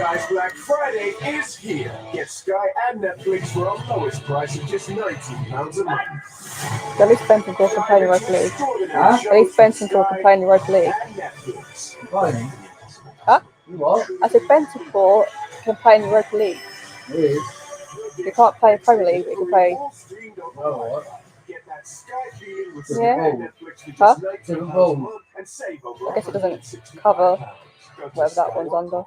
Sky's Black Friday is here. Get Sky and Netflix for our lowest price of just £19 a month. At least Benson for complaining Rugby League. Huh? At least Benson for complaining Rugby League. Complaining? Huh? What? I said Benson for complaining Rugby League. It is. You can't play Premier League, but you can play. Oh, what? Yeah. Huh? Different balls. I guess it doesn't cover whatever that one's under.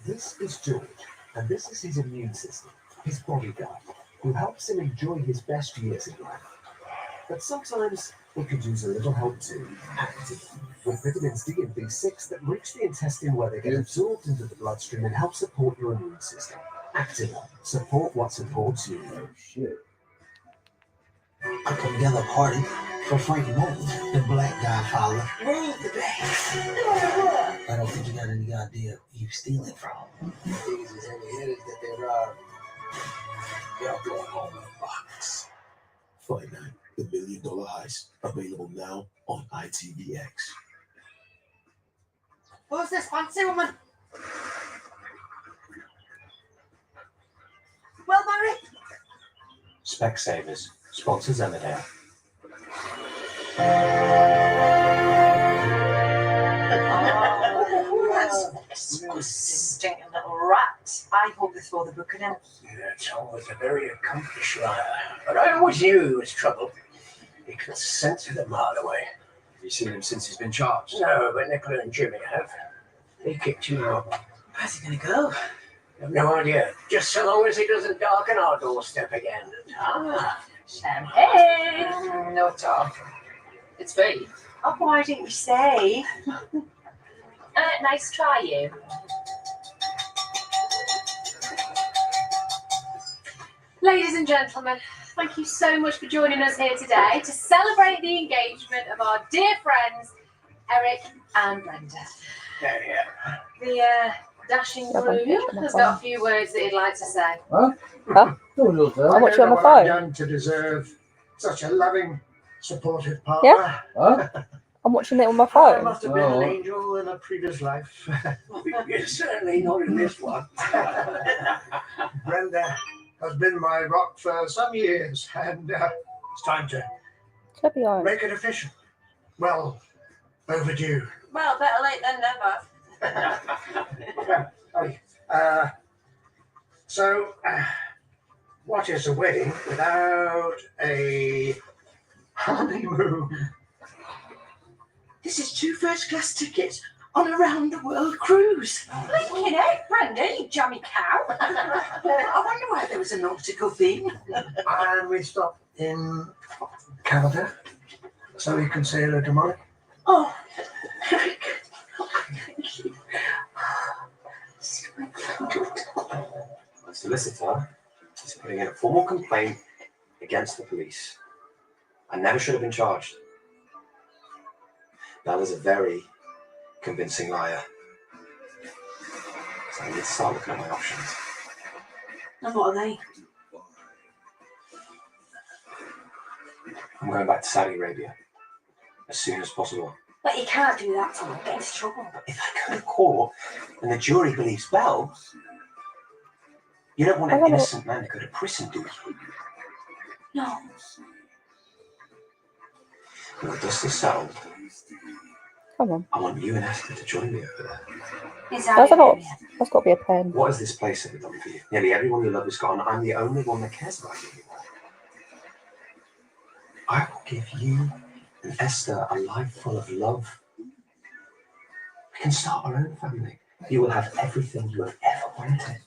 This is George, and this is his immune system, his bodyguard, who helps him enjoy his best years in life. But sometimes it could use a little help too. Active, with vitamins D and B6 that reach the intestine where they get absorbed into the bloodstream and help support your immune system. Active, support what supports you. Oh, shit. I come together a party for Frankie Moulton, the black Godfather. Rule the day. I don't think you got any idea who you stealing from. These is heavy-headed that they robbed. Y'all going home in a box. Fight Night, the $1 Million Heist, available now on ITVX. Who's this fancy woman? Well, Mary? Specsavers, sponsors Emmerdale. Disgusting little rat. I hope they throw the book in him. Yeah, Tom was a very accomplished liar, but I always knew he was trouble. He could sense it a mile away. Have you seen him since he's been charged? No, but Nicola and Jimmy have. They kicked him out. Where's he going to go? I have no idea. Just so long as he doesn't darken our doorstep again. Champagne. No talk. It's free. Oh, why didn't you say? Nice try, you. Ladies and gentlemen, thank you so much for joining us here today to celebrate the engagement of our dear friends, Eric and Brenda. Yeah. The dashing groom has got a few words that he'd like to say. Huh? Huh? I'm watching on my phone. Done to deserve such a loving, supportive partner. Yeah? Huh? I'm watching it on my I phone. must have been an angel in a previous life. You're certainly not in this one. Brenda has been my rock for some years, and it's time to Should be on. make it official. Well, overdue. Well, better late than never. So, what is a wedding without a honeymoon? This is 2 first-class tickets on a round-the-world cruise. Blinking heck, Brenda, you jammy cow. I wonder why there was a nautical theme. And we stop in Canada so we can say hello to Mike. Oh, Eric. Thank you. The solicitor is putting in a formal complaint against the police. I never should have been charged. That was a very convincing liar. So I need to start looking at my options. And what are they? I'm going back to Saudi Arabia as soon as possible. But you can't do that, Tom. Get into trouble. But if I go to court and the jury believes Bell, you don't want an innocent man to go to prison, do you? No. When the dust is settled, Come on. I want you and Esther to join me over there. It's That's got to be a pen. What has this place ever done for you? Nearly everyone you love is gone. I'm the only one that cares about you anymore. I will give you and Esther a life full of love. We can start our own family. You will have everything you have ever wanted.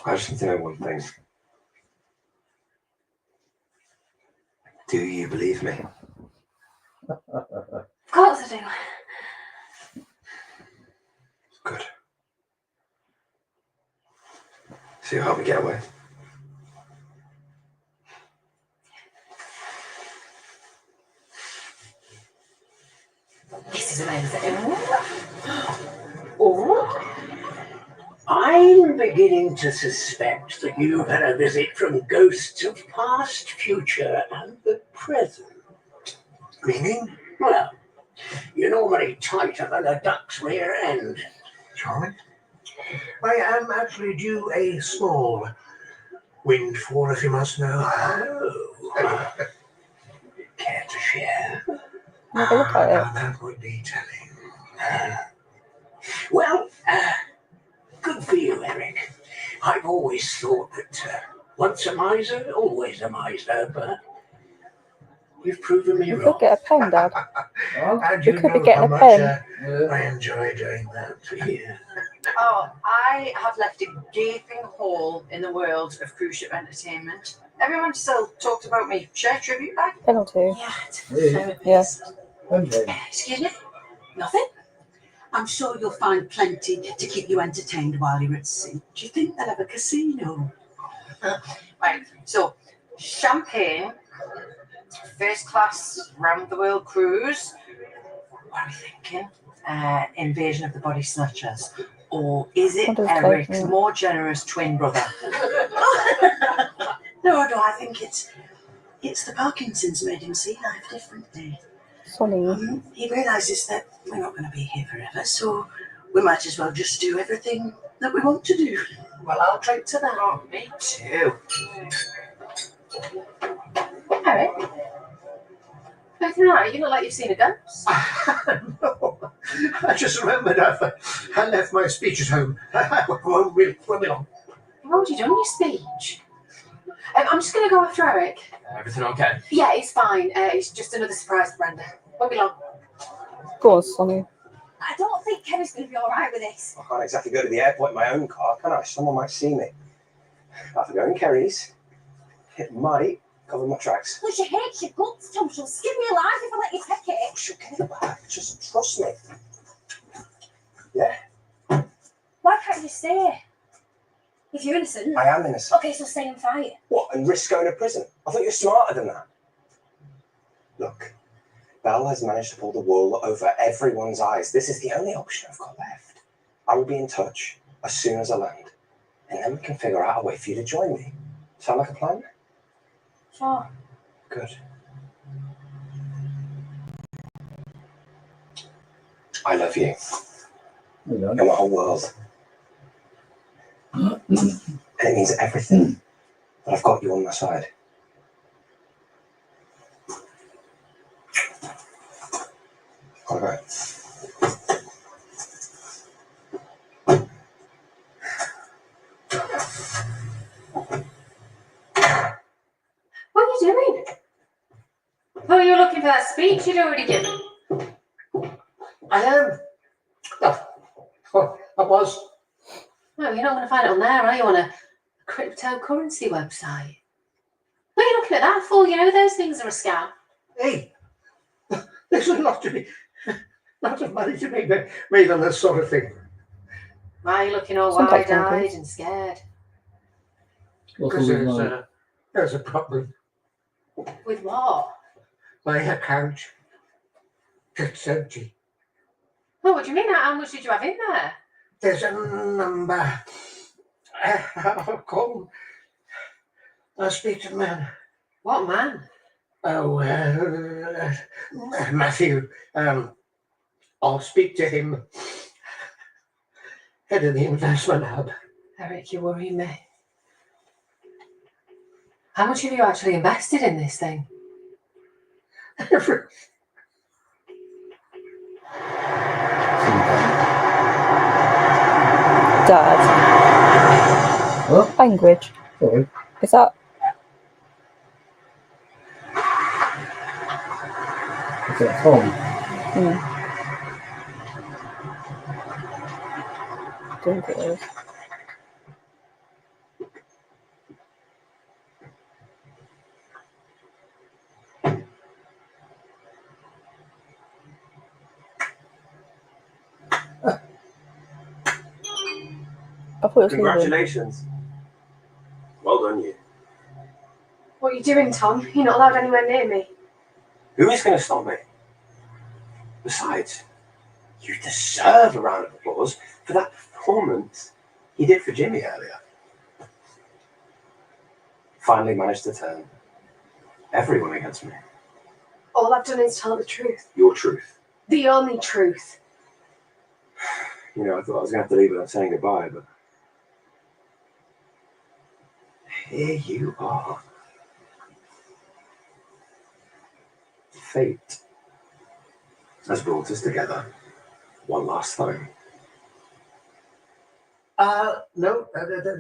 I just need to know one thing. Do you believe me? Of course I do. Good. So you'll help me get away? This is amazing. Oh, I'm beginning to suspect that you had a visit from ghosts of past, future, and the present. Meaning? Well, you You're normally tighter than a duck's rear end. Charming. I am actually due a small windfall, if you must know. Oh. Care to share? Have a look at it. Now that would be telling. Well, good for you, Eric. I've always thought that once a miser, always a miser, but you've proven me We wrong. could get a pen, Dad. Oh, And We you could be know getting how a much pen. yeah. I enjoy doing that. Yeah. Oh, I have left a gaping hole in the world of cruise ship entertainment. Everyone still talked about me. Share tribute bag? Penalty. Yeah, it's Yeah. Yes. Excuse me? Nothing? I'm sure you'll find plenty to keep you entertained while you're at sea. Do you think they'll have a casino? Right, so champagne, first class round the world cruise. What are we thinking? Invasion of the Body Snatchers. Or is it What is Eric's taking? more generous twin brother? No, I think it's the Parkinson's made him see life differently. Sonny. He realises that we're not going to be here forever, so we might as well just do everything that we want to do. Well, I'll drink to that. Oh, me too. Eric, everything all right? You look like you've seen a ghost. No, I just remembered I left my speech at home. Won't be long. What would you done in your speech? I'm just going to go after Eric. Everything okay? Yeah, it's fine. It's just another surprise for Brenda. Won't be long. Go on, Sonny. I don't think Kevin's going to be all right with this. I can't exactly go to the airport in my own car, can I? Someone might see me. I have to go in Kerry's. It might cover my tracks. Well, she hates your guts, Tom. She'll skin me alive if I let you take it. Oh, she'll get it back. Just trust me. Yeah, Why can't you stay? If you're innocent. I am innocent. Okay, so stay and fight. What, and risk going to prison? I thought you were smarter than that. Look, Belle has managed to pull the wool over everyone's eyes. This is the only option I've got left. I will be in touch as soon as I land. And then we can figure out a way for you to join me. Sound like a plan? Sure. Good. I love you. You know. And the whole world. And it means everything that I've got you on my side. All right. What are you doing? Oh, you were looking for that speech you'd already given. I am. Oh, I was. No, you're not going to find it on there, are you? On a cryptocurrency website. What are you looking at that for? You know those things are a scam. Hey, there's a lot of money to be made on this sort of thing. Why are you looking all Sometimes wide-eyed happens. and scared? What's Because all this like? there's a problem. With what? My account, it's empty. Oh, what do you mean? How much did you have in there? There's a number. I'll call. I'll speak to the man. What man? Oh, Matthew. I'll speak to him. Head of the investment hub. Eric, you worry me. How much have you actually invested in this thing? Dad. What? Language. Sorry. Is that Is that Tom? I think it is. I thought it was leaving. Congratulations. Well done, you. What are you doing, Tom? You're not allowed anywhere near me. Who is going to stop me? Besides, you deserve a round of applause for that performance you did for Jimmy earlier. Finally managed to turn everyone against me. All I've done is tell the truth. Your truth. The only truth. You know, I thought I was going to have to leave without saying goodbye, but here you are. Fate has brought us together one last time. No,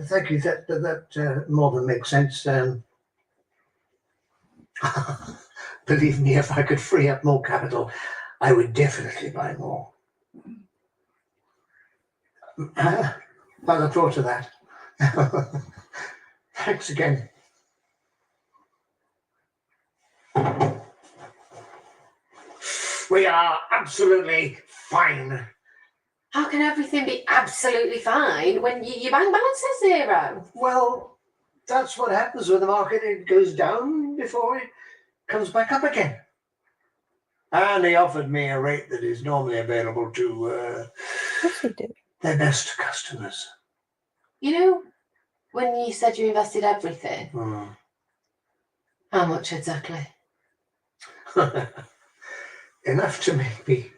thank you. That more than makes sense. Believe me, if I could free up more capital, I would definitely buy more. I look forward to that. Thanks again. We are absolutely fine. How can everything be absolutely fine when your bank balance is zero? Well, that's what happens with the market. It goes down before it comes back up again. And they offered me a rate that is normally available to Yes, you do. their best customers. You know, when you said you invested everything, how much exactly? Enough to make me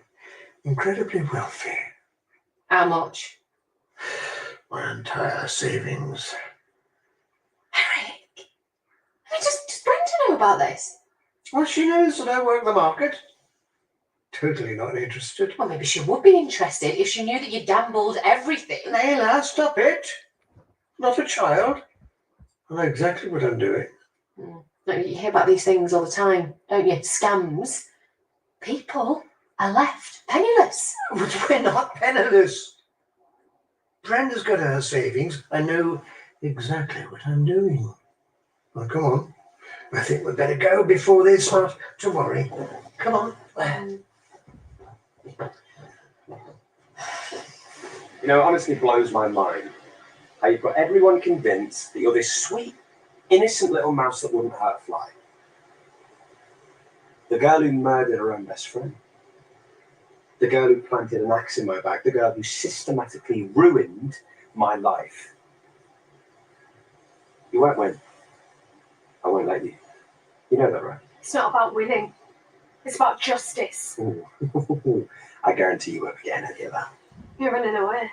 incredibly wealthy. How much? My entire savings. Eric, does Brenda know about this? Well, she knows that I work the market. Totally not interested. Well, maybe she would be interested if she knew that you gambled everything. Layla, stop it. Not a child. I know exactly what I'm doing. No, you hear about these things all the time, don't you? Scams. People are left penniless. But we're not penniless. Brenda's got her savings. I know exactly what I'm doing. Well, come on. I think we'd better go before they start to worry. Come on. You know, it honestly blows my mind how you've got everyone convinced that you're this sweet, innocent little mouse that wouldn't hurt a fly. The girl who murdered her own best friend. The girl who planted an axe in my back. The girl who systematically ruined my life. You won't win. I won't let you. You know that, right? It's not about winning. It's about justice. I guarantee you won't be getting any of that. You're running away.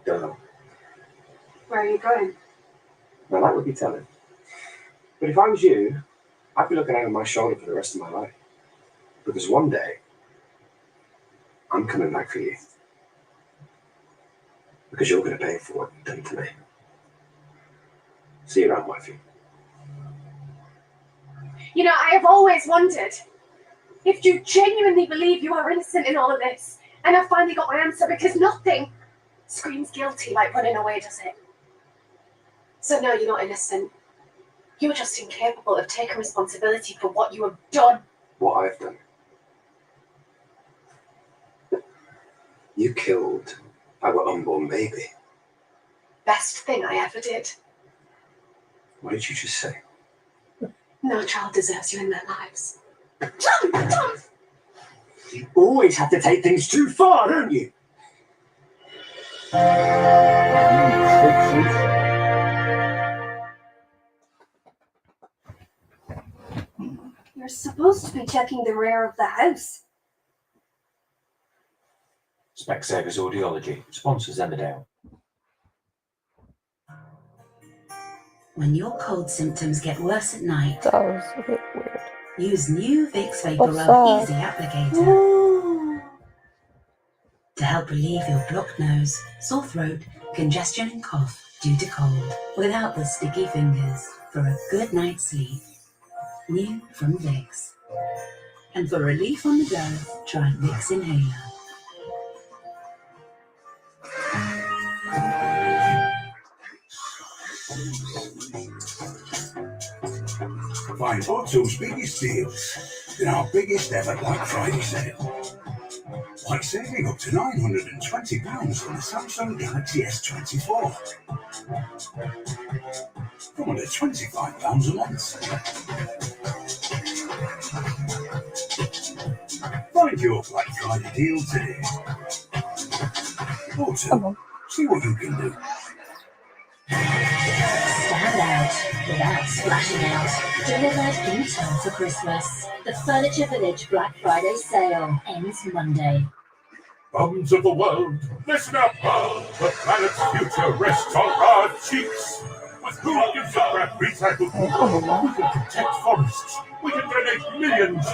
Don't know. Where are you going? Now that would be telling. But if I was you, I'd be looking over my shoulder for the rest of my life. Because one day, I'm coming back for you. Because you're going to pay for what you've done to me. See you around, wifey. You know, I have always wondered if you genuinely believe you are innocent in all of this. And I finally got my answer because nothing screams guilty like running away, does it? So no, you're not innocent. You're just incapable of taking responsibility for what you have done. What I've done. You killed our unborn baby. Best thing I ever did. What did you just say? No child deserves you in their lives. You always have to take things too far, don't you? You're supposed to be checking the rear of the house. Specsavers Audiology sponsors Emmerdale. When your cold symptoms get worse at night, That was a bit weird. use new Vicks Vapor What's Rub that? Easy Applicator to help relieve your blocked nose, sore throat, congestion and cough due to cold without the sticky fingers for a good night's sleep. New from Vicks. And for relief on the go, try Vicks Inhaler. Find Otto's biggest deals in our biggest ever Black Friday sale. Like saving up to £920 on the Samsung Galaxy S24. From under £25 a month. Find your Black Friday deal today. Otto, see what you can do. Stand out without splashing out. Delivered in time for Christmas. The Furniture Village Black Friday sale ends Monday. Bums of the world, listen up! The planet's future rests on our cheeks. With who gives a crap recycled food, we can protect forests. We can donate millions.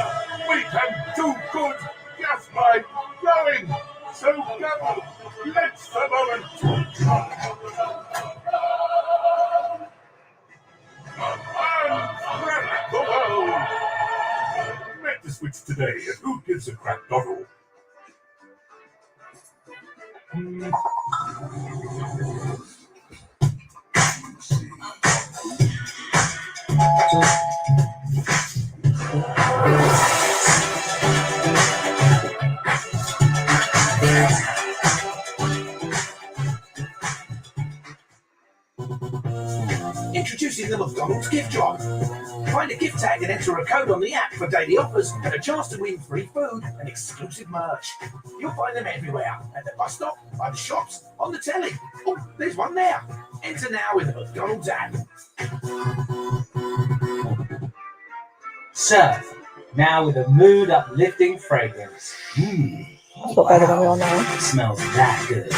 We can do good just by going. So go. Let's the moment. And wreck the world. Make the switch today at whogivesacrap.org. Introducing the McDonald's gift drop. Find a gift tag and enter a code on the app for daily offers and a chance to win free food and exclusive merch. You'll find them everywhere, at the bus stop, by the shops, on the telly. Oh, there's one there. Enter now with the McDonald's app. Surf, now with a mood-uplifting fragrance. That's not better than we are now. It smells that good.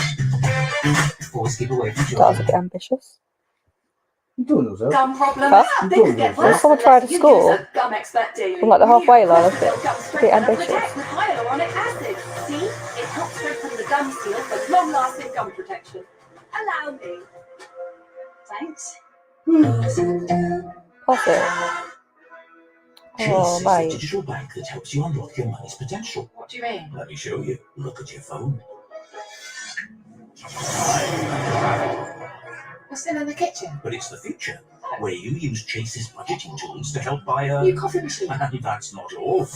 Always keep away from That was a children. bit ambitious. Gum problem. Huh? Things get worse. Someone tried to You score. use a gum expert daily. From like the halfway line, it's a Gum bit strengthener ambitious. protects with hyaluronic acid. See? It helps strengthen the gum seal for long-lasting gum protection. Allow me. Thanks. Pass it. Oh, Chase is the mate. digital bank that helps you unlock your money's potential. What do you mean? Let me show you. Look at your phone. We're still in the kitchen. But it's the future, where you use Chase's budgeting tools to help buy a... New coffee machine. And that's not all.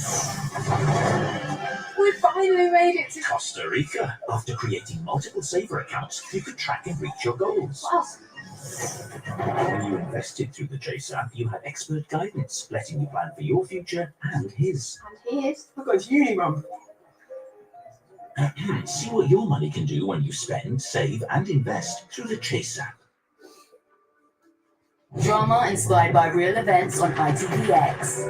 We finally made it to Costa Rica. After creating multiple saver accounts, you could track and reach your goals. When you invested through the Chase app, you had expert guidance, letting you plan for your future and his. And here's. We're going to uni, Mum. See what your money can do when you spend, save, and invest through the Chase app. Drama inspired by real events on ITVX.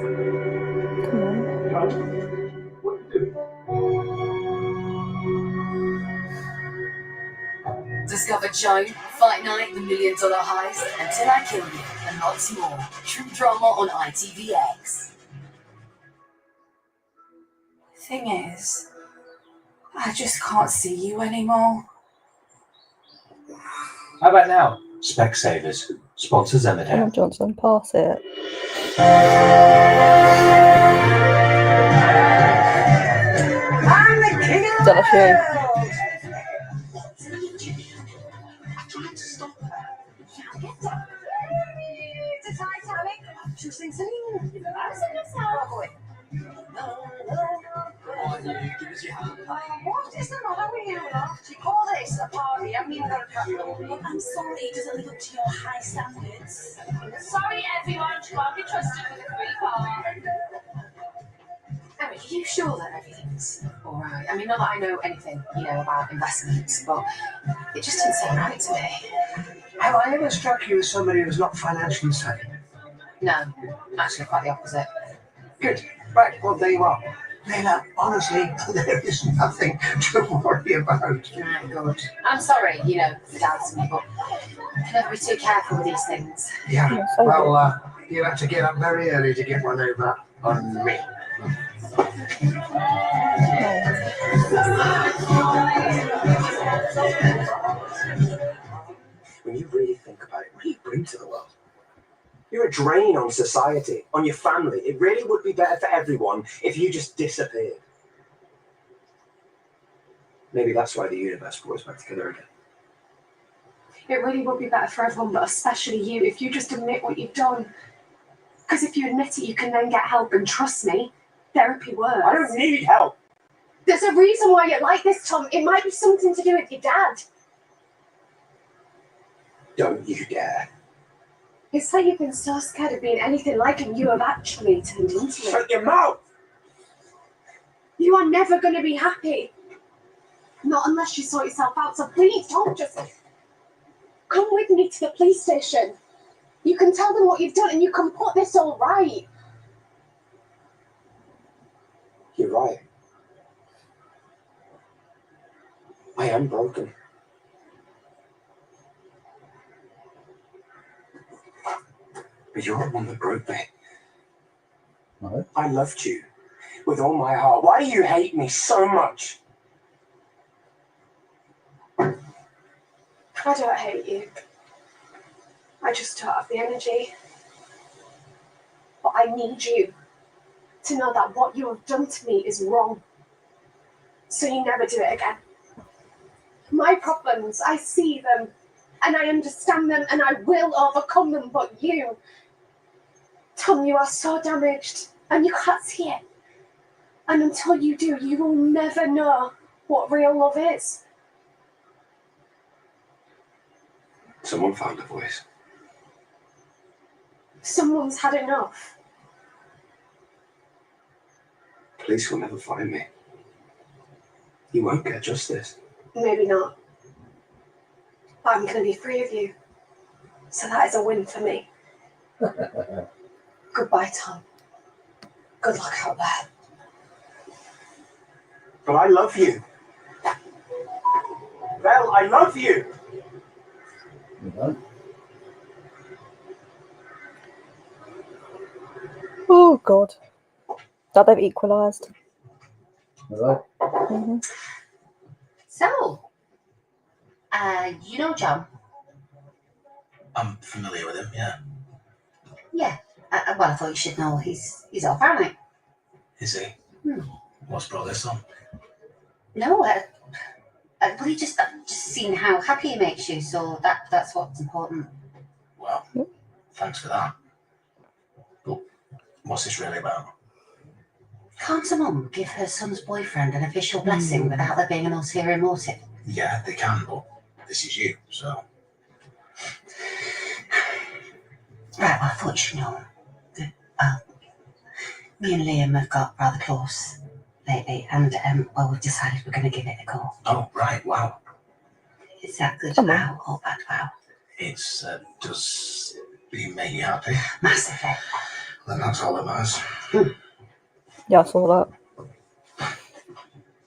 Discover Joan, Fight Night, The $1 Million Heist, Until I Kill You, and lots more. True drama on ITVX. Thing is, I just can't see you anymore. How about now? Specsavers sponsors Emmerdale. Emma Johnson, pass it. I'm the king of Is that not you? I tried to stop her. Now get down. It's a Titanic. She sings singing. I sing a song. What is the matter with you, love? You call this a party? I haven't even got a cup. Look, I'm sorry, it doesn't live up to your high standards. Sorry, everyone, you can't be trusted with a free car. I mean, are you sure that everything's all right? I mean, not that I know anything, about investments, but it just didn't seem right to me. Have I ever struck you as somebody who's not financially savvy? No, actually quite the opposite. Good. Right, well, there you are. Leila, honestly, there is nothing to worry about. Right, good. I'm sorry, for doubting me, but I can never be too careful with these things. Yeah, well, you have to get up very early to get one over on me. When you really think about it, what do you bring to the world? You're a drain on society, on your family. It really would be better for everyone if you just disappeared. Maybe that's why the universe brought us back together again. It really would be better for everyone, but especially you, if you just admit what you've done. Because if you admit it, you can then get help, and trust me, therapy works. I don't need help. There's a reason why you're like this, Tom. It might be something to do with your dad. Don't you dare. It's like you've been so scared of being anything like him, you have actually turned into it. Shut your mouth! You are never going to be happy. Not unless you sort yourself out. So please don't just come with me to the police station. You can tell them what you've done and you can put this all right. You're right. I am broken. But you're the one that broke me. No. I loved you with all my heart. Why do you hate me so much? I don't hate you. I just don't have the energy. But I need you to know that what you have done to me is wrong. So you never do it again. My problems, I see them, and I understand them, and I will overcome them, but you, Tom, you are so damaged, and you can't see it. And until you do, you will never know what real love is. Someone found a voice. Someone's had enough. Police will never find me. You won't get justice. Maybe not. But I'm going to be free of you. So that is a win for me. Goodbye, Tom. Good luck out there. But I love you. Belle, I love you. You don't? Oh, God. That they've equalised. Hello? Mm-hmm. So, you know John? I'm familiar with him, yeah. Yeah. Well, I thought you should know he's off, aren't he? Is he? What's brought this on? No, well, he just seen how happy he makes you, so that's what's important. Well, thanks for that. But what's this really about? Can't a mum give her son's boyfriend an official blessing without there being an ulterior motive? Yeah, they can, but this is you, so... Right, well, I thought you should know that, me and Liam have got rather close lately, and, well, we've decided we're going to give it a go. Oh, right, wow. Is that good vow or bad vow? It's, does being make you happy? Massively. Then that's all it matters. Yeah, I saw that.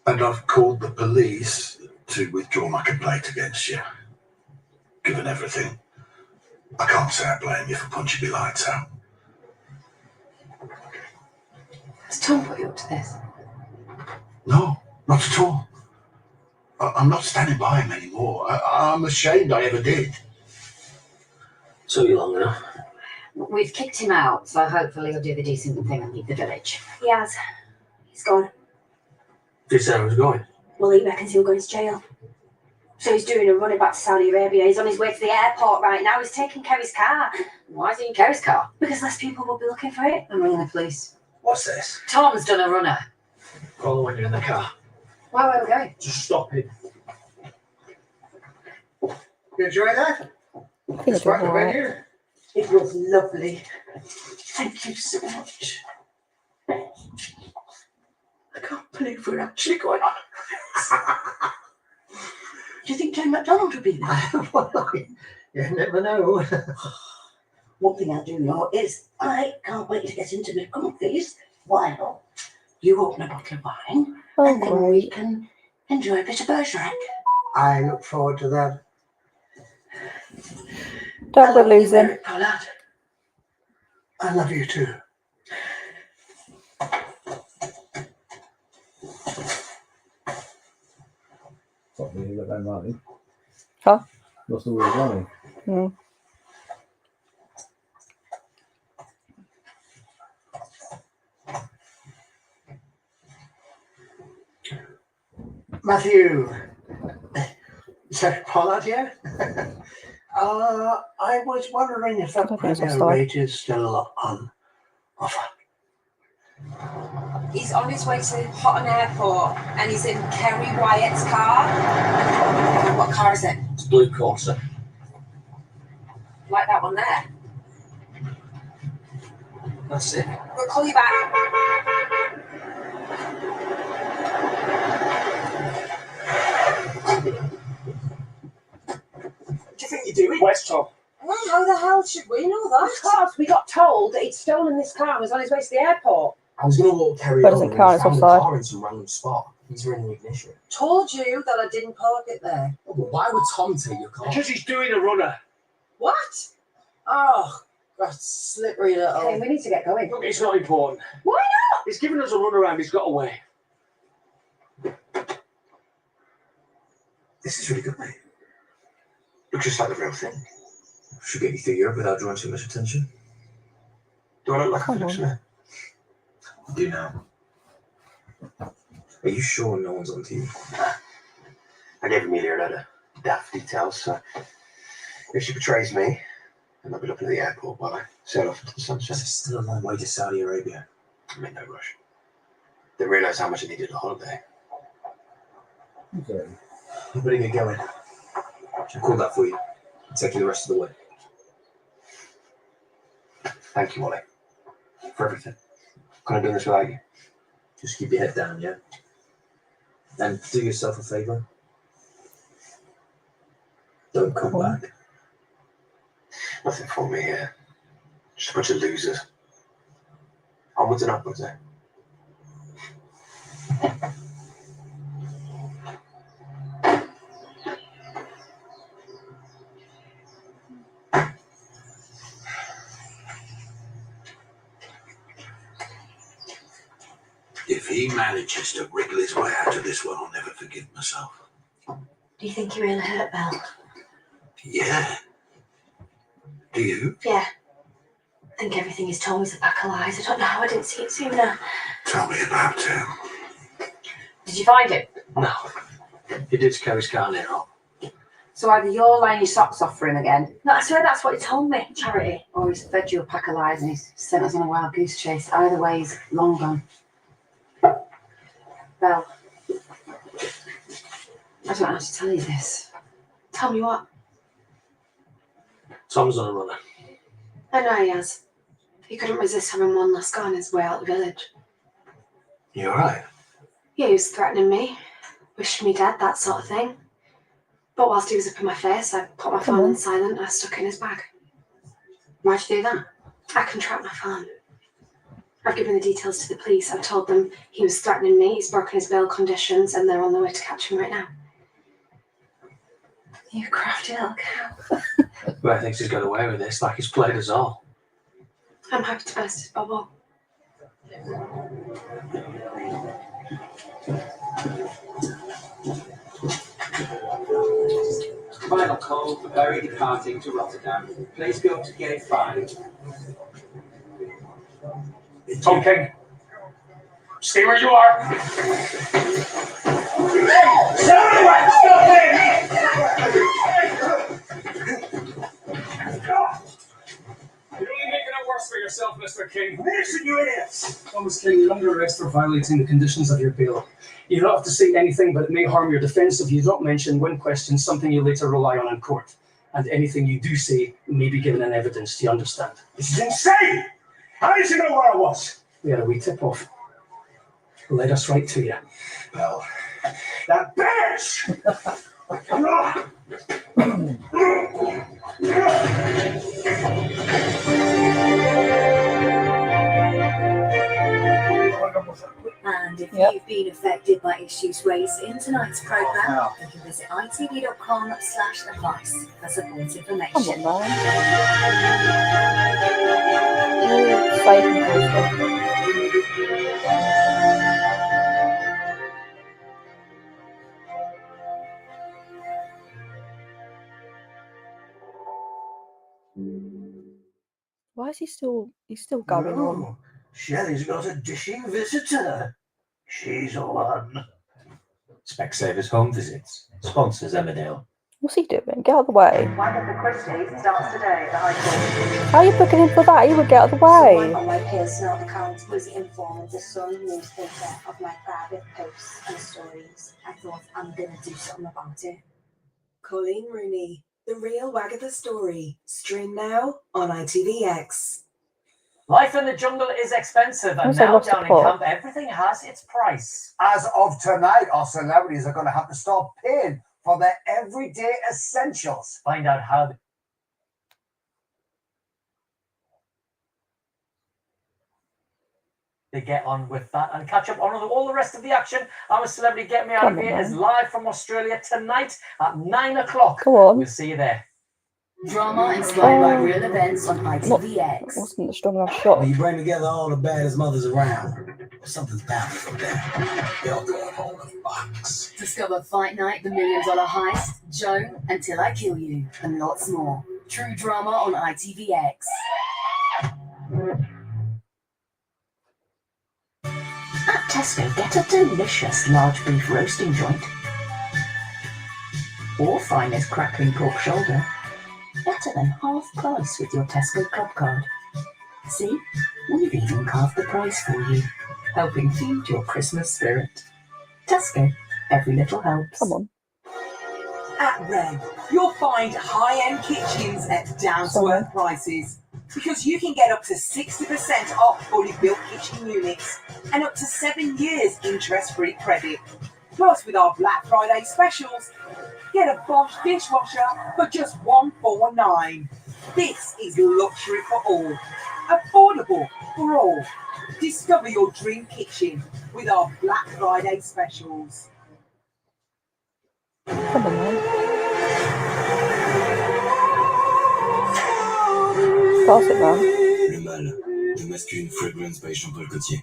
And I've called the police to withdraw my complaint against you. Given everything, I can't say I blame you for punching me lights out. Has Tom put you up to this? No, not at all. I'm not standing by him anymore. I'm ashamed I ever did. Took you long enough. We've kicked him out, so hopefully he'll do the decent thing and leave the village. He has. He's gone. Did he say where he was going? Well, he reckons he'll go to jail. So he's doing a running back to Saudi Arabia. He's on his way to the airport right now. He's taking Kerry's car. Why is he in Kerry's car? Because less people will be looking for it. I'm ringing the police. What's this? Tom's done a runner. Call her when you're in the car. Where are we going? Just stop it. You enjoy that? I think it's all right. It was lovely. Thank you so much. I can't believe we're actually going on this. Do you think Jane MacDonald would be there? Well, you never know. One thing I do know is I can't wait to get into my comfies while you open a bottle of wine and then we can enjoy a bit of Bergerac. I look forward to that. Don't go losing. Pollard. I love you too. What, you got no money? Huh? Lost all your money? Mm. Matthew. Is that Pollard here? I was wondering if that premier rate is still on offer. He's on his way to Tottenham Airport and he's in Kerry Wyatt's car. What car is it? It's Blue Corsa. Like that one there. That's it. We'll call you back. What do you think you're doing? Where's Tom? Well, how the hell hell should we know that? Because we got told that he'd stolen this car and was on his way to the airport. I was going to walk Kerry But over doesn't and count, it's found the offside. car in some random spot. He's in the ignition. Told you that I didn't park it there. Oh, but why would Tom take your car? Because he's doing a runner. What? Oh, that's slippery little. Okay, we need to get going. Look, it's not important. Why not? He's given us a run around. He's got away. This is really good, mate. Looks just like the real thing. Should get you through Europe without drawing too much attention. Do I look like a collectioner? I do now. Are you sure no one's on TV? I gave Amelia a lot of daft details, so if she betrays me, then I'll be looking at the airport while I sail off into the sunset. It's still a long way to Saudi Arabia. I'm in no rush. Didn't realise how much I needed a holiday. Okay. You better get going. I'll call that for you. I'll take you the rest of the way. Thank you, Ollie, for everything. Couldn't have done this without you. Just keep your head down, yeah? And do yourself a favour. Don't come back. Nothing for me here. Just a bunch of losers. Onwards and upwards, eh? If he manages to wriggle his way out of this one, I'll never forgive myself. Do you think he really hurt Belle? Yeah. Do you? Yeah. I think everything he's told me is a pack of lies. I don't know how I didn't see it sooner. Tell me about him. Did you find it? No. He did Kerry's car near home. So either you're laying your socks off for him again, No, I swear that's what he told me, Charity. or he's fed you a pack of lies and he's sent us on a wild goose chase. Either way, he's long gone. Belle, I don't know how to tell you this. Tell me what? Tom's on a runner. I know he has. He couldn't resist having one last go on his way out the village. You alright? Yeah, he was threatening me, wished me dead, that sort of thing. But whilst he was up in my face, I put my phone on silent and I stuck it in his bag. Why'd you do that? I can track my phone. I've given the details to the police. I've told them he was threatening me, he's broken his bail conditions, and they're on their way to catch him right now. You crafty little cow. But I think he's got away with this, like he's played us all. I'm happy to burst his bubble. Final call for ferry departing to Rotterdam. Please go to gate 5. Tom King. Stay where you are. Hey! Stop it! You're only making it worse for yourself, Mr. King. Listen, you idiots! Thomas King, you're under arrest for violating the conditions of your bail. You don't have to say anything, but it may harm your defence if you don't mention, when questioned, something you later rely on in court. And anything you do say may be given in evidence. Do you understand? This is insane! How did you know where I was? We had a wee tip-off. Led us right to you. Well, that bitch! And if you've been affected by issues raised in tonight's programme, you can visit itv.com/advice for support information. Come on, man. Safe and Why is he's still going on? Shelley's got a dishing visitor. She's on. Specsavers Home Visits sponsors Emmerdale. What's he doing? Get out of the way. Agatha Christie starts today at the High Court. How are you booking him for that? He would get out of the way. Someone on my personal account was informed the Sun newspaper of my private posts and stories. I thought, I'm gonna do something about it. Colleen Rooney, The Real Wagatha Story. Stream now on ITVX. Life in the jungle is expensive, and Also now lost the down in plot. camp, everything has its price. As of tonight, our celebrities are going to have to start paying for their everyday essentials. Find out how they get on with that and catch up on all the rest of the action. I'm a Celebrity Get Me Out of Here is live from Australia tonight at 9 o'clock. Go on. We'll see you there. Drama inspired by real events on ITVX. Wasn't a strong enough shot. When you bring together all the baddest mothers around, something's bound to go down. They're all going home in a box. Discover Fight Night, The $1 Million Heist, Joan, Until I Kill You, and lots more. True drama on ITVX. At Tesco, get a delicious large beef roasting joint. Or finest crackling pork shoulder. Better than half price with your Tesco Club card. See, we've even carved the price for you, helping feed your Christmas spirit. Tesco, every little helps. Come on. At Red, you'll find high-end kitchens at down-to-earth prices. Because you can get up to 60% off fully built kitchen units and up to 7 years interest-free credit. Plus, with our Black Friday specials, get a Bosch dishwasher for just $149. This is luxury for all, affordable for all. Discover your dream kitchen with our Black Friday specials. Come on, man. Pass it, man. Le Mal, de Masculine Fragrance by Jean-Paul Gaultier.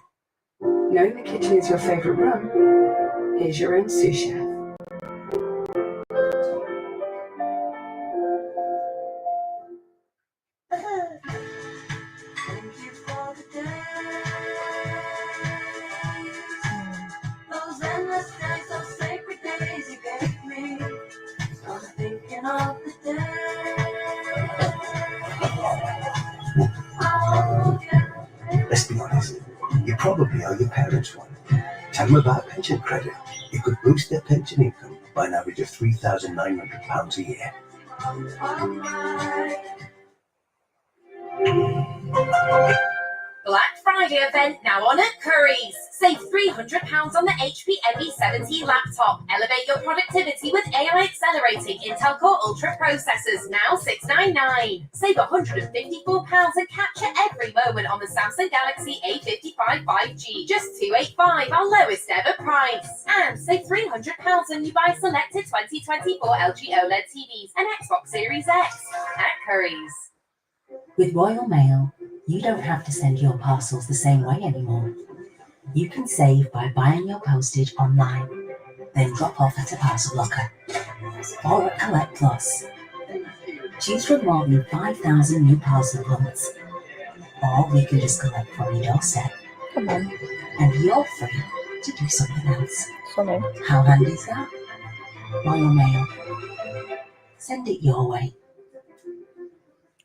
Knowing the kitchen is your favourite room, here's your own sous chef. Those endless days, those sacred days you gave me. I'm thinking of the day. Let's be honest, you probably owe your parents one. Tell them about pension credit. It could boost their pension income by an average of £3,900 a year. Black Friday event now on at Currys. Save £300 on the HP Envy 17 laptop. Elevate your productivity with AI accelerating Intel Core Ultra processors, now $699. Save £154 and capture every moment on the Samsung Galaxy A55 5G. Just $285, our lowest ever price. And save £300 when you buy selected 2024 LG OLED TVs and Xbox Series X at Currys. With Royal Mail, you don't have to send your parcels the same way anymore. You can save by buying your postage online, then drop off at a parcel locker or at Collect Plus. Choose from more than 5,000 new parcel points, or we can just collect from your doorstep. Come on. And you're free to do something else. Sorry. How handy is that? Royal Mail. Send it your way.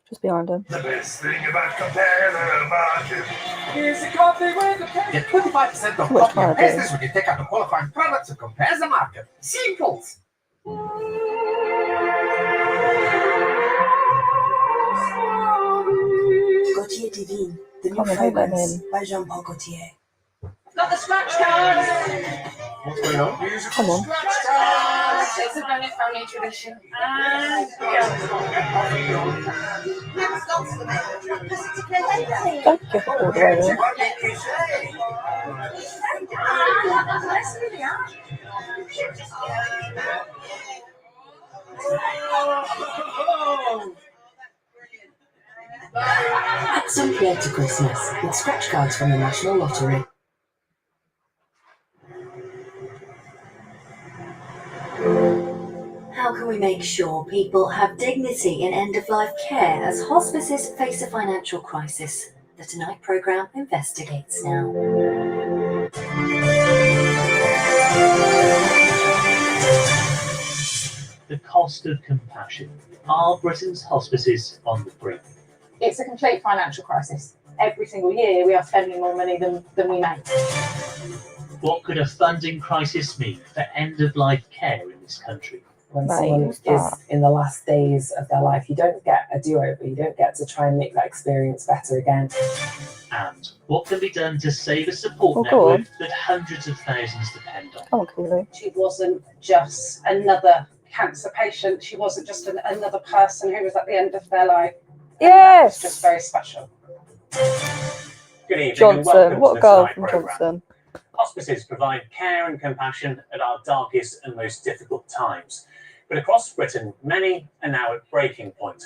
Just behind him. The best thing about comparing the market. Here's a coffee with a pen. Get 25% off Which coffee and market? business when you take out the qualifying products and compare the market. Simple. Gaultier Divine, the new Come on, hold them fragrance in. by Jean-Paul Gaultier. Got the scratch cards. What's going on? Come on. It's a very family tradition. And Don't give it all the way in. Add some flair to Christmas with scratch cards from the National Lottery. How can we make sure people have dignity in end-of-life care as hospices face a financial crisis? The Tonight programme investigates now. The cost of compassion. Are Britain's hospices on the brink? It's a complete financial crisis. Every single year we are spending more money than we make. What could a funding crisis mean for end-of-life care in this country? When someone is in the last days of their life, you don't get a do-over. You don't get to try and make that experience better again. And what can be done to save a support go network on. that hundreds of thousands depend on? Come on, Cooley. She wasn't just another cancer patient. She wasn't just another person who was at the end of their life. Yes. It's just very special. Go Good evening and Johnson. welcome What to a the girl Tonight from programme. Johnson. Hospices provide care and compassion at our darkest and most difficult times. But across Britain, many are now at breaking point.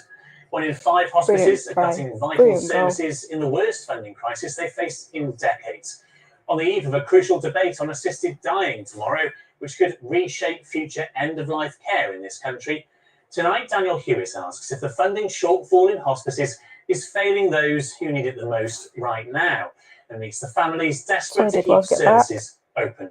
1 in 5 hospices are cutting vital services in the worst funding crisis they face in decades. On the eve of a crucial debate on assisted dying tomorrow, which could reshape future end-of-life care in this country, tonight Daniel Hewitt asks if the funding shortfall in hospices is failing those who need it the most right now, and meets the families desperate to keep services open.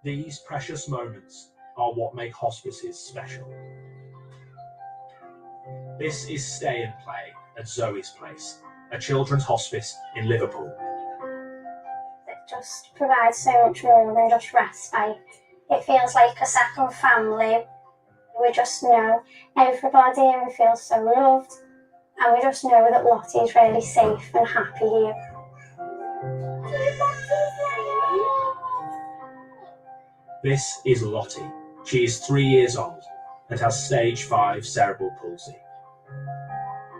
These precious moments are what make hospices special. This is Stay and Play at Zoe's Place, a children's hospice in Liverpool. It just provides so much more than just respite. It feels like a second family. We just know everybody and we feel so loved, and we just know that Lottie is really safe and happy here. This is Lottie. She is 3 years old and has stage 5 cerebral palsy.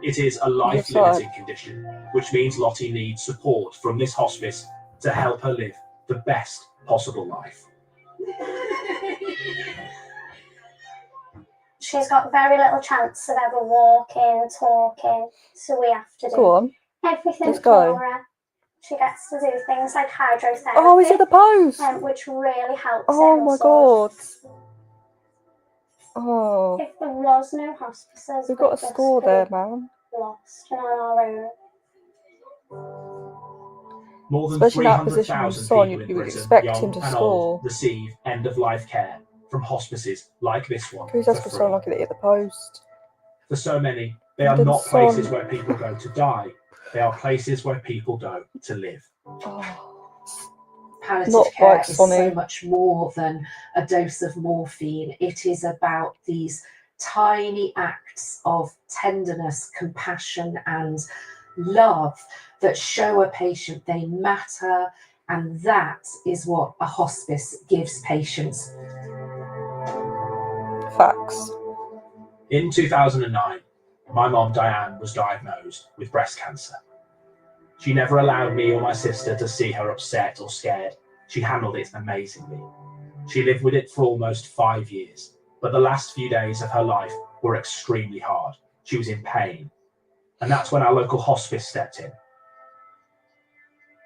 It is a life-limiting condition, which means Lottie needs support from this hospice to help her live the best possible life. She's got very little chance of ever walking, talking, so we have to do everything for her. She gets to do things like hydrotherapy. Oh, is it the post? Which really helps. Oh my god. Oh. If there was no hospices, we've got a score there, man. Lost and on our own. More than Especially in that position with 300,000 Son, people in you would Britain, expect young him to and score. old, receive end-of-life care from hospices like this one. Who's for that's for free. so lucky that hit the post? For so many, they And are then not Son- places where people go to die. They are places where people go to live. Palliative Not care like is Sonny. so much more than a dose of morphine. It is about these tiny acts of tenderness, compassion, and love that show a patient they matter, and that is what a hospice gives patients. Facts. In 2009, my mom Diane was diagnosed with breast cancer. She never allowed me or my sister to see her upset or scared. She handled it amazingly. She lived with it for almost 5 years, but the last few days of her life were extremely hard. She was in pain, and that's when our local hospice stepped in.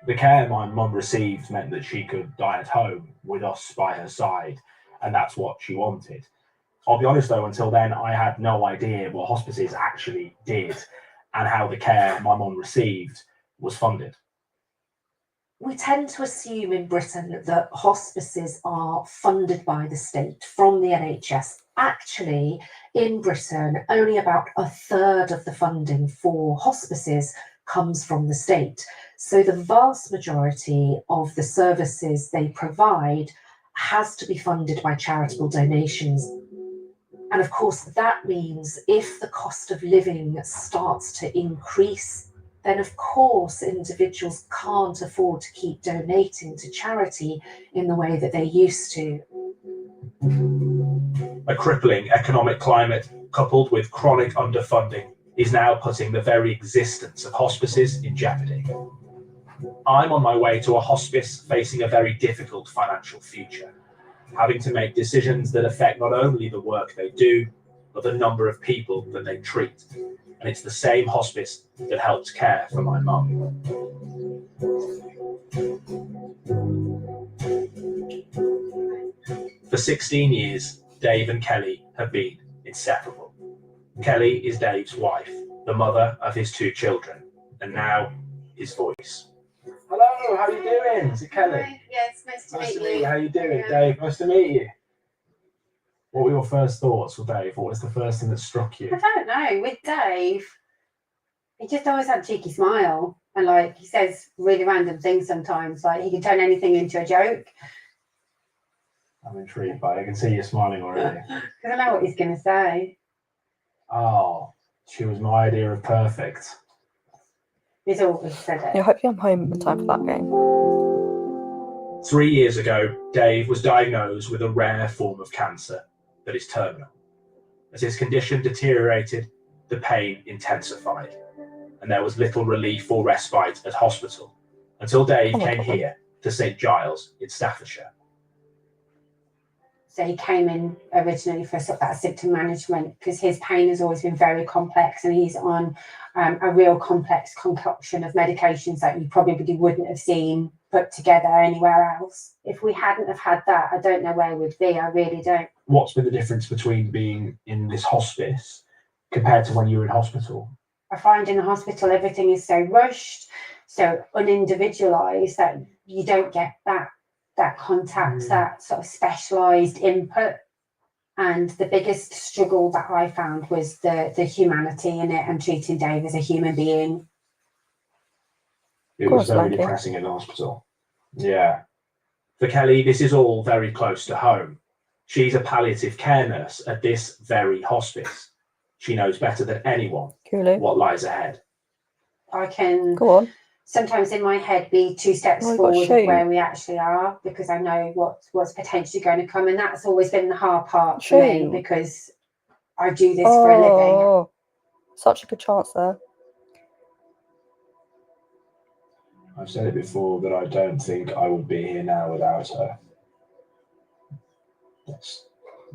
The care my mum received meant that she could die at home with us by her side, and that's what she wanted. I'll be honest though, until then I had no idea what hospices actually did and how the care my mum received was funded. We tend to assume in Britain that hospices are funded by the state from the NHS. Actually, in Britain, only about a third of the funding for hospices comes from the state. So the vast majority of the services they provide has to be funded by charitable donations. And of course, that means if the cost of living starts to increase, then of course individuals can't afford to keep donating to charity in the way that they used to. A crippling economic climate coupled with chronic underfunding is now putting the very existence of hospices in jeopardy. I'm on my way to a hospice facing a very difficult financial future, having to make decisions that affect not only the work they do, but the number of people that they treat. And it's the same hospice that helped care for my mum. For 16 years, Dave and Kelly have been inseparable. Kelly is Dave's wife, the mother of his 2 children, and now his voice. Hello, how are you doing? Is it Kelly? Hi. Yeah, it's nice to meet you. you. How you doing, Yeah. Dave? Nice to meet you. What were your first thoughts with Dave? What was the first thing that struck you? I don't know. With Dave, he just always had a cheeky smile, and like he says really random things sometimes. Like he can turn anything into a joke. I'm intrigued by it. I can see you smiling already. Because I know what he's going to say. Oh, she was my idea of perfect. He's always said it. Yeah, hopefully I'm home in time for that game. 3 years ago, Dave was diagnosed with a rare form of cancer that is terminal. As his condition deteriorated, the pain intensified, and there was little relief or respite at hospital until Dave came here to St Giles in Staffordshire. So he came in originally for sort of that symptom management because his pain has always been very complex, and he's on a real complex concoction of medications that you probably wouldn't have seen put together anywhere else. If we hadn't have had that, I don't know where we'd be. I really don't. What's been the difference between being in this hospice compared to when you were in hospital? I find in the hospital everything is so rushed, so unindividualised that you don't get that contact, that sort of specialised input. And the biggest struggle that I found was the humanity in it and treating Dave as a human being. It was very depressing in the hospital. Yeah. For Kelly, this is all very close to home. She's a palliative care nurse at this very hospice. She knows better than anyone what lies ahead. I can go on. Sometimes in my head be 2 steps forward of where we actually are, because I know what's potentially going to come, and that's always been the hard part for me because I do this for a living. Such a good chance there. I've said it before that I don't think I would be here now without her. That's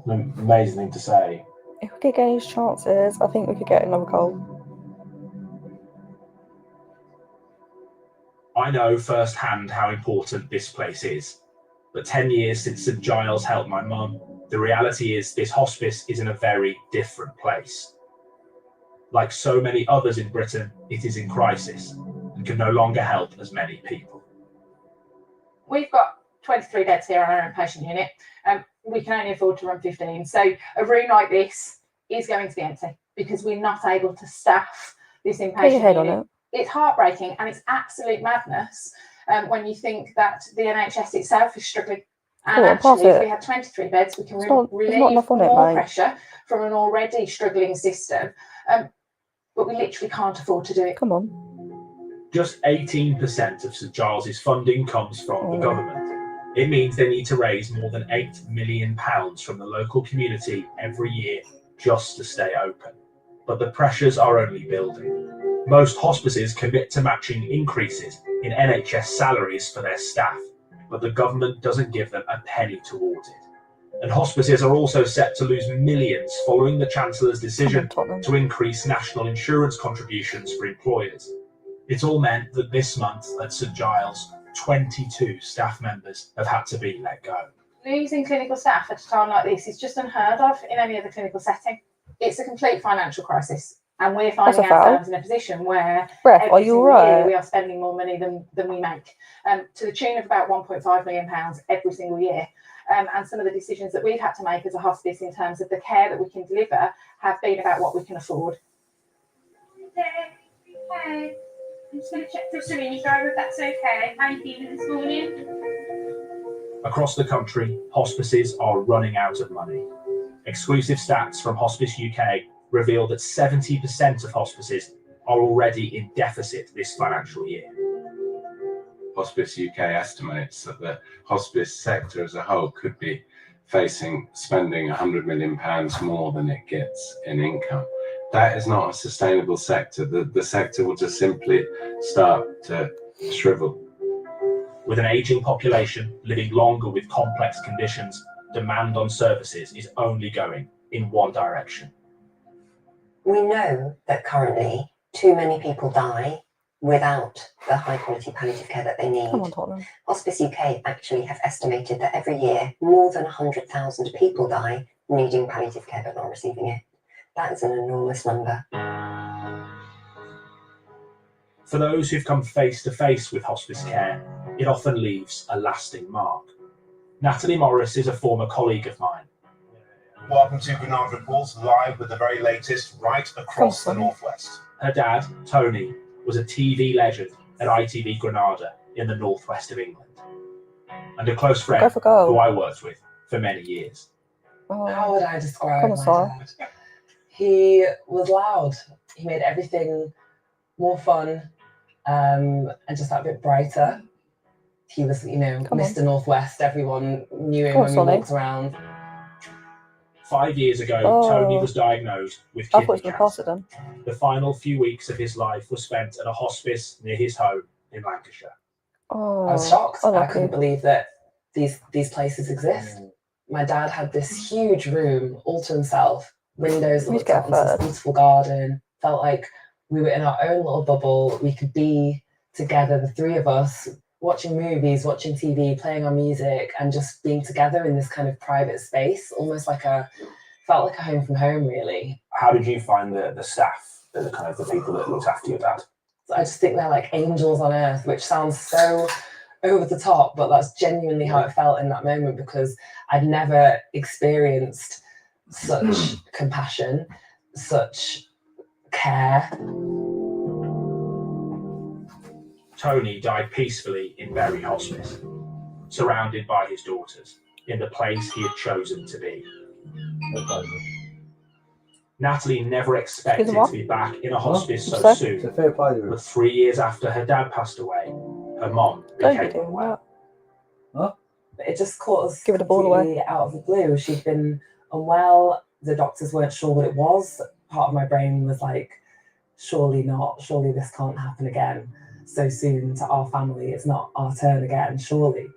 an amazing thing to say. If we could get these chances, I think we could get another goal. I know firsthand how important this place is, but 10 years since St Giles helped my mum, the reality is this hospice is in a very different place. Like so many others in Britain, it is in crisis and can no longer help as many people. We've got 23 beds here on our inpatient unit. We can only afford to run 15. So a room like this is going to be empty because we're not able to staff this inpatient Put your head unit. on it. It's heartbreaking and it's absolute madness when you think that the NHS itself is struggling. And actually, if we had 23 beds, we can relieve more pressure from an already struggling system. But we literally can't afford to do it. Come on. Just 18% of St Giles's funding comes from the government. It means they need to raise more than £8 million from the local community every year just to stay open. But the pressures are only building. Most hospices commit to matching increases in NHS salaries for their staff, but the government doesn't give them a penny towards it. And hospices are also set to lose millions following the Chancellor's decision to increase national insurance contributions for employers. It's all meant that this month at St Giles, 22 staff members have had to be let go. Losing clinical staff at a time like this is just unheard of in any other clinical setting. It's a complete financial crisis. And we're finding ourselves in a position where every single year we are spending more money than we make, to the tune of about £1.5 million every single year. And some of the decisions that we've had to make as a hospice in terms of the care that we can deliver have been about what we can afford. Hey, I'm just going to check for Serene, driver, if that's okay. How are you feeling this morning? Across the country, hospices are running out of money. Exclusive stats from Hospice UK reveal that 70% of hospices are already in deficit this financial year. Hospice UK estimates that the hospice sector as a whole could be spending £100 million more than it gets in income. That is not a sustainable sector. The sector will just simply start to shrivel. With an ageing population living longer with complex conditions, demand on services is only going in one direction. We know that currently too many people die without the high quality palliative care that they need. Come on, Tottenham. Hospice UK actually have estimated that every year more than 100,000 people die needing palliative care but not receiving it. That is an enormous number. For those who've come face to face with hospice care, it often leaves a lasting mark. Natalie Morris is a former colleague of mine. Welcome to Granada Reports, live with the very latest right across the Northwest. Her dad, Tony, was a TV legend at ITV Granada in the northwest of England. And a close friend who I worked with for many years. How would I describe my dad? He was loud. He made everything more fun and just that bit brighter. He was, Mr. Northwest. Everyone knew him when we walked around. 5 years ago, Tony was diagnosed with kidney cancer. The final few weeks of his life were spent at a hospice near his home in Lancashire. I was shocked. I couldn't believe that these places exist. My dad had this huge room all to himself, windows that looked out into this beautiful garden. Felt like we were in our own little bubble. We could be together, the three of us, watching movies, watching TV, playing our music, and just being together in this kind of private space, almost felt like a home from home, really. How did you find the staff, the kind of the people that looked after your dad? I just think they're like angels on earth, which sounds so over the top, but that's genuinely how it felt in that moment, because I'd never experienced such compassion, such care. Tony died peacefully in Bury Hospice, surrounded by his daughters, in the place he had chosen to be. Natalie never expected to be back in a hospice so soon, but 3 years after her dad passed away, her mom became unwell. It just caught us completely out of the blue. She'd been unwell. The doctors weren't sure what it was. Part of my brain was like, surely not. Surely this can't happen again so soon to our family. It's not our turn again, surely.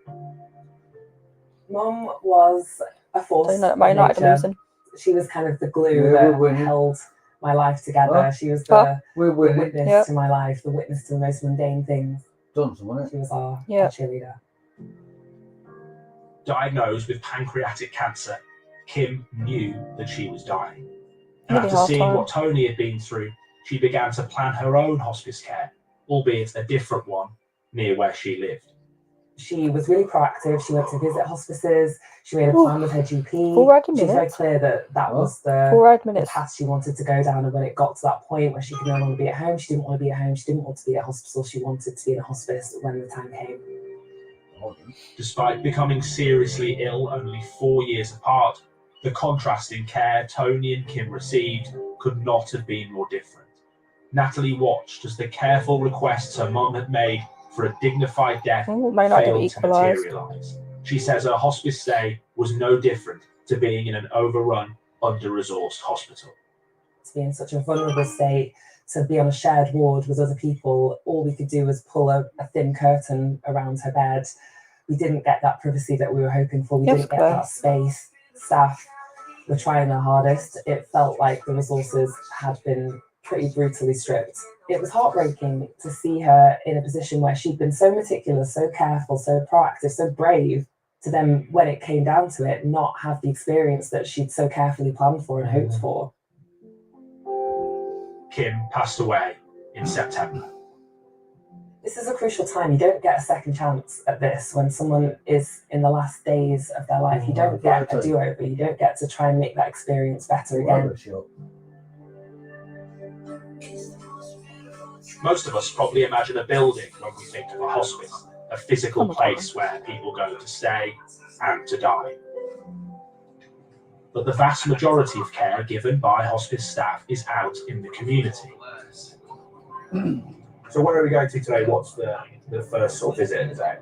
Mum was a force of nature. She was kind of the glue that held my life together. She was the witness to my life, the witness to the most mundane things. She was our cheerleader. Diagnosed with pancreatic cancer, Kim knew that she was dying. And after seeing what Tony had been through, she began to plan her own hospice care, albeit a different one, near where she lived. She was really proactive. She went to visit hospices. She made a plan with her GP. She was very clear that was the path she wanted to go down. And when it got to that point where she could no longer be at home, she didn't want to be at home. She didn't want to be at hospital. She wanted to be in a hospice when the time came. Despite becoming seriously ill only 4 years apart, the contrast in care Tony and Kim received could not have been more different. Natalie watched as the careful requests her mum had made for a dignified death failed to materialise. She says her hospice stay was no different to being in an overrun, under-resourced hospital. To be in such a vulnerable state, to be on a shared ward with other people, all we could do was pull a thin curtain around her bed. We didn't get that privacy that we were hoping for. We didn't get that space. Staff were trying their hardest. It felt like the resources had been pretty brutally stripped. It was heartbreaking to see her in a position where she'd been so meticulous, so careful, so proactive, so brave, to then, when it came down to it, not have the experience that she'd so carefully planned for and hoped for. Kim passed away in September. This is a crucial time. You don't get a second chance at this. When someone is in the last days of their life, you don't get a do-over. You don't get to try and make that experience better again. Most of us probably imagine a building when we think of a hospice, a physical place where people go to stay and to die. But the vast majority of care given by hospice staff is out in the community. So where are we going to today? What's the first sort of visit of the day?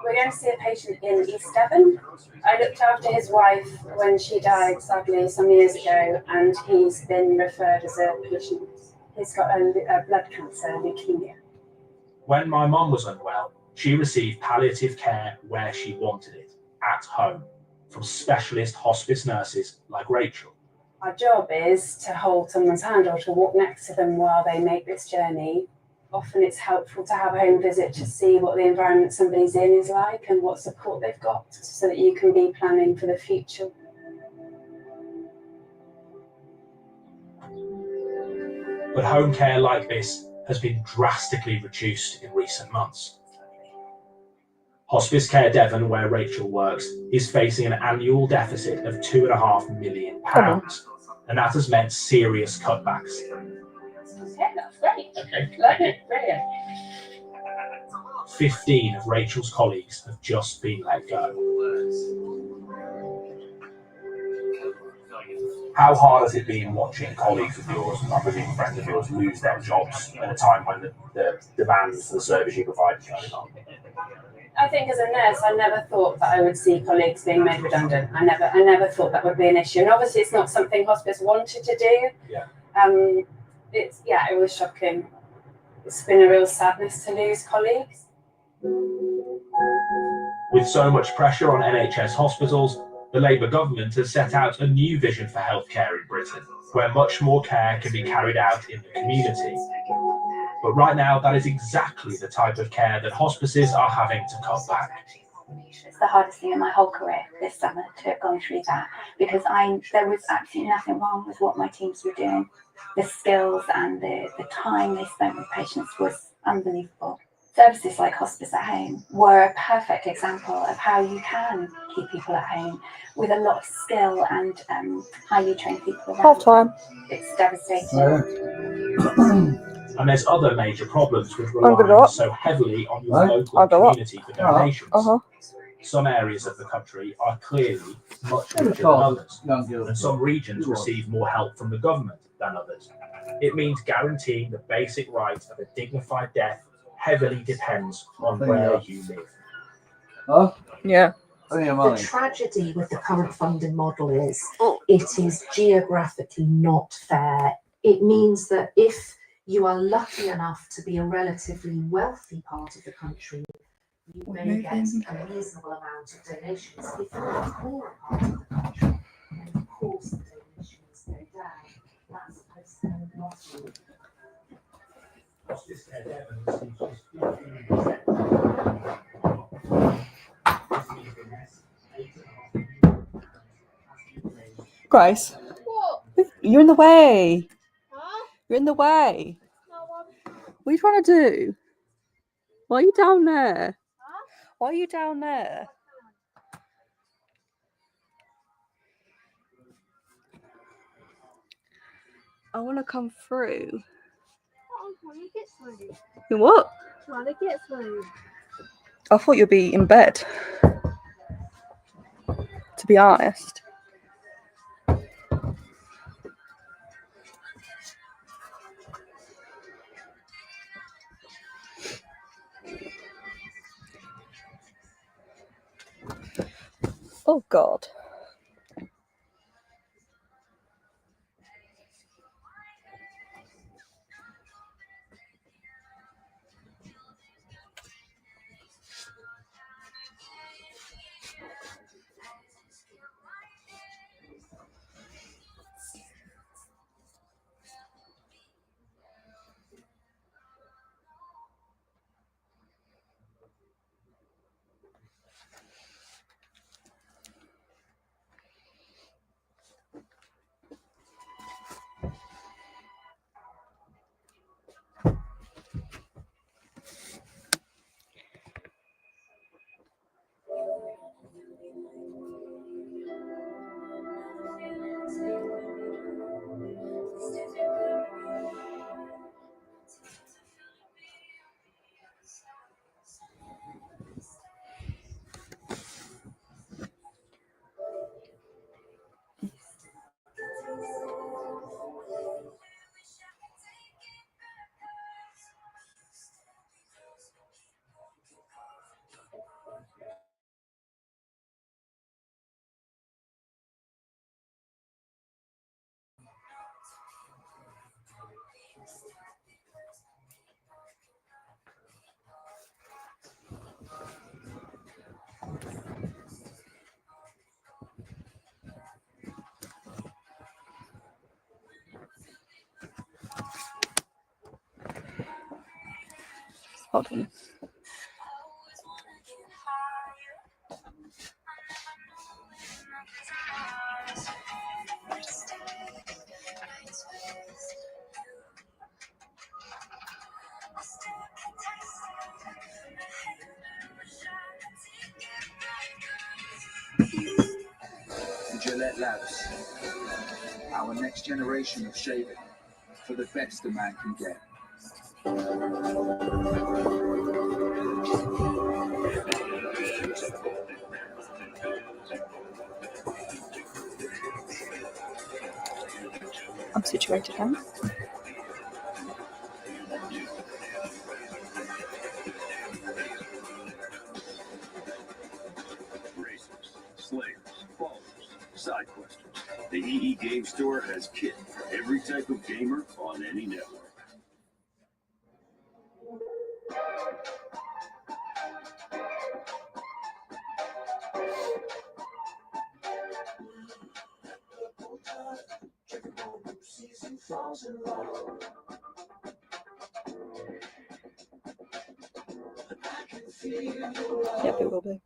We're going to see a patient in East Devon. I looked after his wife when she died, sadly, some years ago, and he's been referred as a patient. He's got a blood cancer, leukemia. When my mum was unwell, she received palliative care where she wanted it, at home, from specialist hospice nurses like Rachel. Our job is to hold someone's hand or to walk next to them while they make this journey. Often it's helpful to have a home visit to see what the environment somebody's in is like and what support they've got, so that you can be planning for the future. But home care like this has been drastically reduced in recent months. Hospice Care Devon, where Rachel works, is facing an annual deficit of £2.5 million, and that has meant serious cutbacks. Okay, that's great. Okay. Brilliant. 15 of Rachel's colleagues have just been let go. How hard has it been watching colleagues of yours, I presume friends of yours, lose their jobs at a time when the demands for the service you provide is going on? I think as a nurse, I never thought that I would see colleagues being made redundant. I never thought that would be an issue. And obviously, it's not something hospice wanted to do. Yeah. It was shocking. It's been a real sadness to lose colleagues. With so much pressure on NHS hospitals, the Labour government has set out a new vision for healthcare in Britain, where much more care can be carried out in the community. But right now, that is exactly the type of care that hospices are having to cut back. It's the hardest thing in my whole career this summer to have gone through that, because there was absolutely nothing wrong with what my teams were doing. The skills and the time they spent with patients was unbelievable. Services like Hospice at Home were a perfect example of how you can keep people at home with a lot of skill and highly trained people around. Half time. It's devastating. And there's other major problems with relying so heavily on your local community for donations. Some areas of the country are clearly much richer than others, and some regions receive more help from the government than others. It means guaranteeing the basic right of a dignified death heavily depends on where you live. Yeah. The tragedy with the current funding model is it is geographically not fair. It means that if you are lucky enough to be a relatively wealthy part of the country, you may get a reasonable amount of donations. If you're a poorer part of the country, then of course the donations go down. That's supposed to not be. Grace, you're in the way. You're in the way. What are you trying to do? Why are you down there? Why are you down there? I want to come through. You what? I thought you'd be in bed. To be honest. Oh God. Hold on. Gillette Labs, our next generation of shaving for the best a man can get. I'm situated now. Racers, slayers, ballers, side questers. The EE Game Store has kit for every type of gamer on any network. Yep, it will be.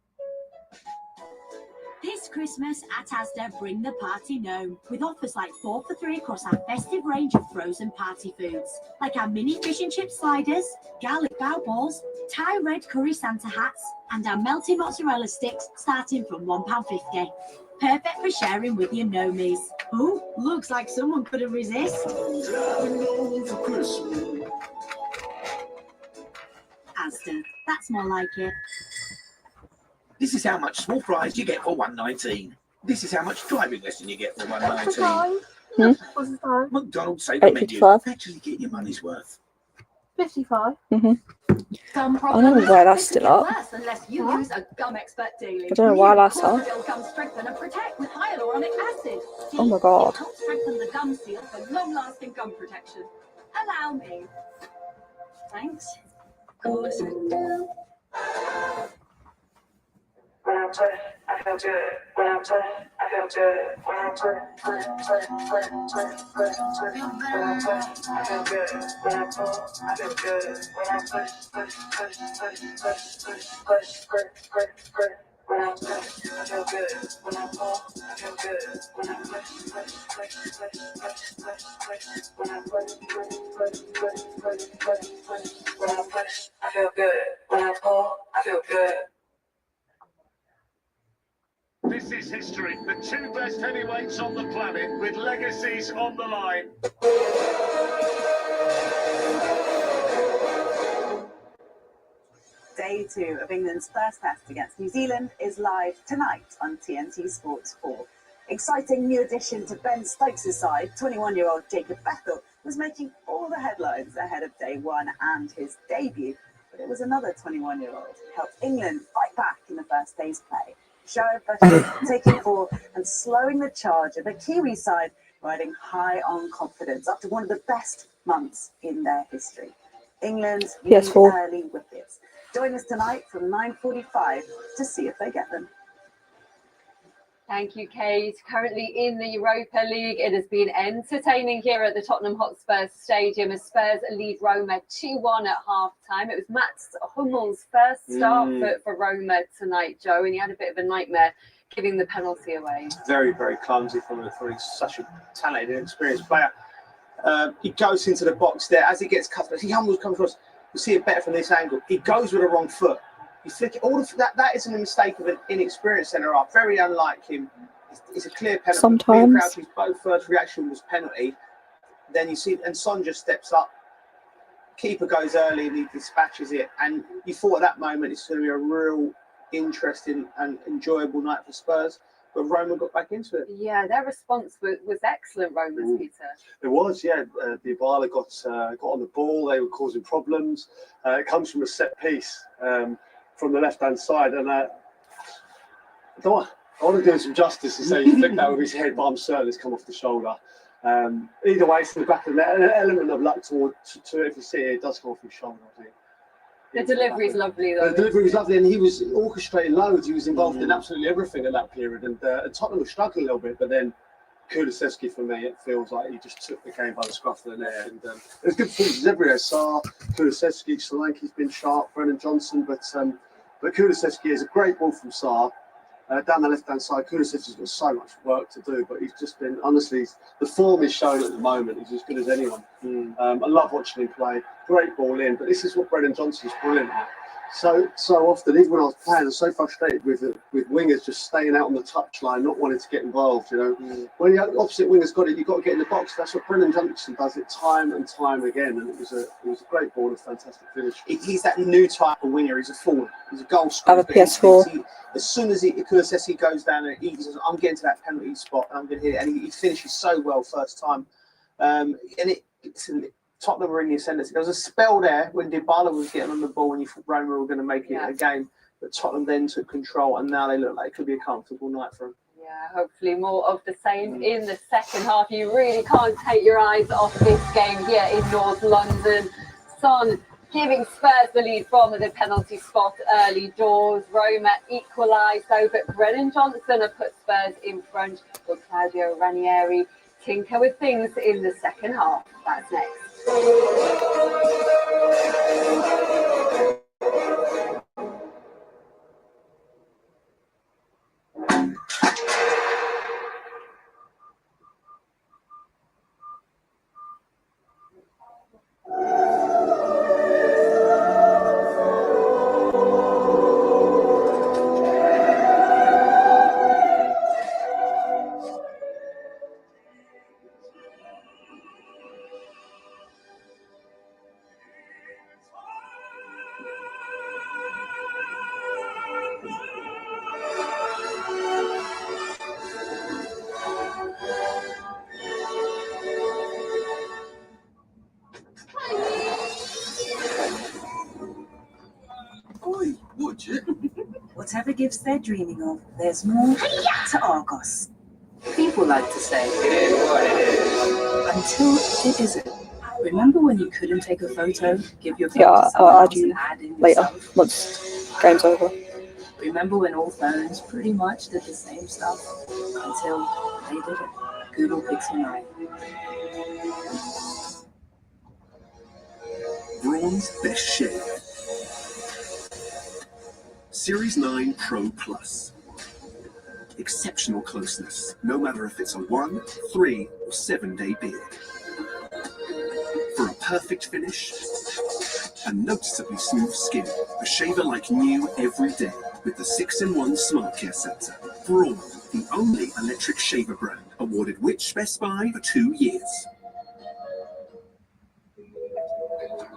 This Christmas at Asda, bring the party gnome with offers like 4 for 3 across our festive range of frozen party foods, like our mini fish and chip sliders, garlic bao balls, Thai red curry Santa hats, and our melty mozzarella sticks starting from £1.50. Perfect for sharing with your gnomies. Oh, looks like someone couldn't resist. Asda, that's more like it. This is how much small fries you get for $1.19. This is how much driving lesson you get for $1.19. What's the time? McDonald's say the menu. Actually get your money's worth. 55. I don't know why that's still up. Unless you use a gum expert daily. I don't know why that's up. Gum strengthen and protect with hyaluronic acid. Oh my god. Help strengthen the gum seal for long-lasting gum protection. Allow me. Thanks. When I'm turned, I feel good. When I'm turned, I feel good. When I'm turned, when I'm turned, when I'm turned, when I'm turned, when I'm turned, I feel good. When I'm turned, I feel good. When I push, push, push, push, push, push, push, push, push. When I'm turned, I feel good. When I pull, I feel good. When I push, push, push, push, push, push, push. When I push, push, push, push, push, push, push. When I push, I feel good. When I pull, I feel good. This is history. The 2 best heavyweights on the planet with legacies on the line. Day 2 of England's first test against New Zealand is live tonight on TNT Sports 4. Exciting new addition to Ben Stokes' side, 21-year-old Jacob Bethel was making all the headlines ahead of day 1 and his debut. But it was another 21-year-old who helped England fight back in the first day's play. Jared Bethel taking 4 and slowing the charge of the Kiwi side, riding high on confidence after one of the best months in their history. England's early wickets. Join us tonight from 9:45 to see if they get them. Thank you, Kate. Currently in the Europa League, it has been entertaining here at the Tottenham Hotspur Stadium as Spurs lead Roma 2-1 at half-time. It was Mats Hummel's first start for Roma tonight, Joe, and he had a bit of a nightmare giving the penalty away. Very, very clumsy from such a talented and experienced player. He goes into the box there. As he gets cut, Hummels comes across. You see it better from this angle. He goes with the wrong foot. You flick it. All of that isn't a mistake of an inexperienced centre half. Very unlike him. It's a clear penalty. Sometimes. Crouch's both first reaction was penalty. Then you see, and Son just steps up. Keeper goes early and he dispatches it. And you thought at that moment it's going to be a real interesting and enjoyable night for Spurs. But Roma got back into it. Yeah, their response was excellent, Roma's, Peter. It was, yeah. Dybala got on the ball. They were causing problems. It comes from a set piece from the left-hand side. And I want to do him some justice and say he flicked that with his head, but I'm certain it's come off the shoulder. Either way, it's in the back of the net. An element of luck to it. If you see it, it does come off his shoulder, I think. The delivery is lovely, though. The delivery was lovely, and he was orchestrating loads. He was involved in absolutely everything at that period. And Tottenham was struggling a little bit, but then Kulusevski, for me, it feels like he just took the game by the scruff of the neck. And there's good performances everywhere. Sarr, Kulusevski, Solanke's been sharp, Brennan Johnson, but Kulusevski is a great ball from Sarr. Down the left-hand side, Kulusevski's got so much work to do, but he's just been, honestly, the form is shown at the moment. He's as good as anyone. I love watching him play. Great ball in, but this is what Brennan Johnson's brilliant at. So often, even when I was playing, I was so frustrated with wingers just staying out on the touchline, not wanting to get involved. You know, when the opposite winger's got it, you've got to get in the box. That's what Brennan Johnson does it time and time again, and it was a great ball, a fantastic finish. He's that new type of winger. He's a forward. He's a goal scorer. I have a PS4. As soon as Kulusevski goes down, he says, "I'm getting to that penalty spot, and I'm going to hit it." And he finishes so well first time. And Tottenham were in the ascendancy. There was a spell there when Dybala was getting on the ball and you thought Roma were going to make it a game, but Tottenham then took control, and now they look like it could be a comfortable night for them. Yeah, hopefully more of the same in the second half. You really can't take your eyes off this game here in North London. Son giving Spurs the lead from the penalty spot early doors. Roma equalised though, but Brennan Johnson have put Spurs in front. Will Claudio Ranieri tinker with things in the second half? That's next. Oi, would you? Whatever gifts they're dreaming of, there's more to Argos. People like to say, it is what it is. Until it isn't. Remember when you couldn't take a photo, give your phone to someone else and add in later yourself? once game's over. Remember when all phones pretty much did the same stuff until they didn't? Google Pixel 9. Braun's Best Shave. Series 9 Pro Plus. Exceptional closeness, no matter if it's a 1, 3, or 7-day beard. For a perfect finish and noticeably smooth skin, a shaver like new every day with the 6-in-1 Smart Care Sensor. Braun, the only electric shaver brand awarded Which Best Buy for 2 years.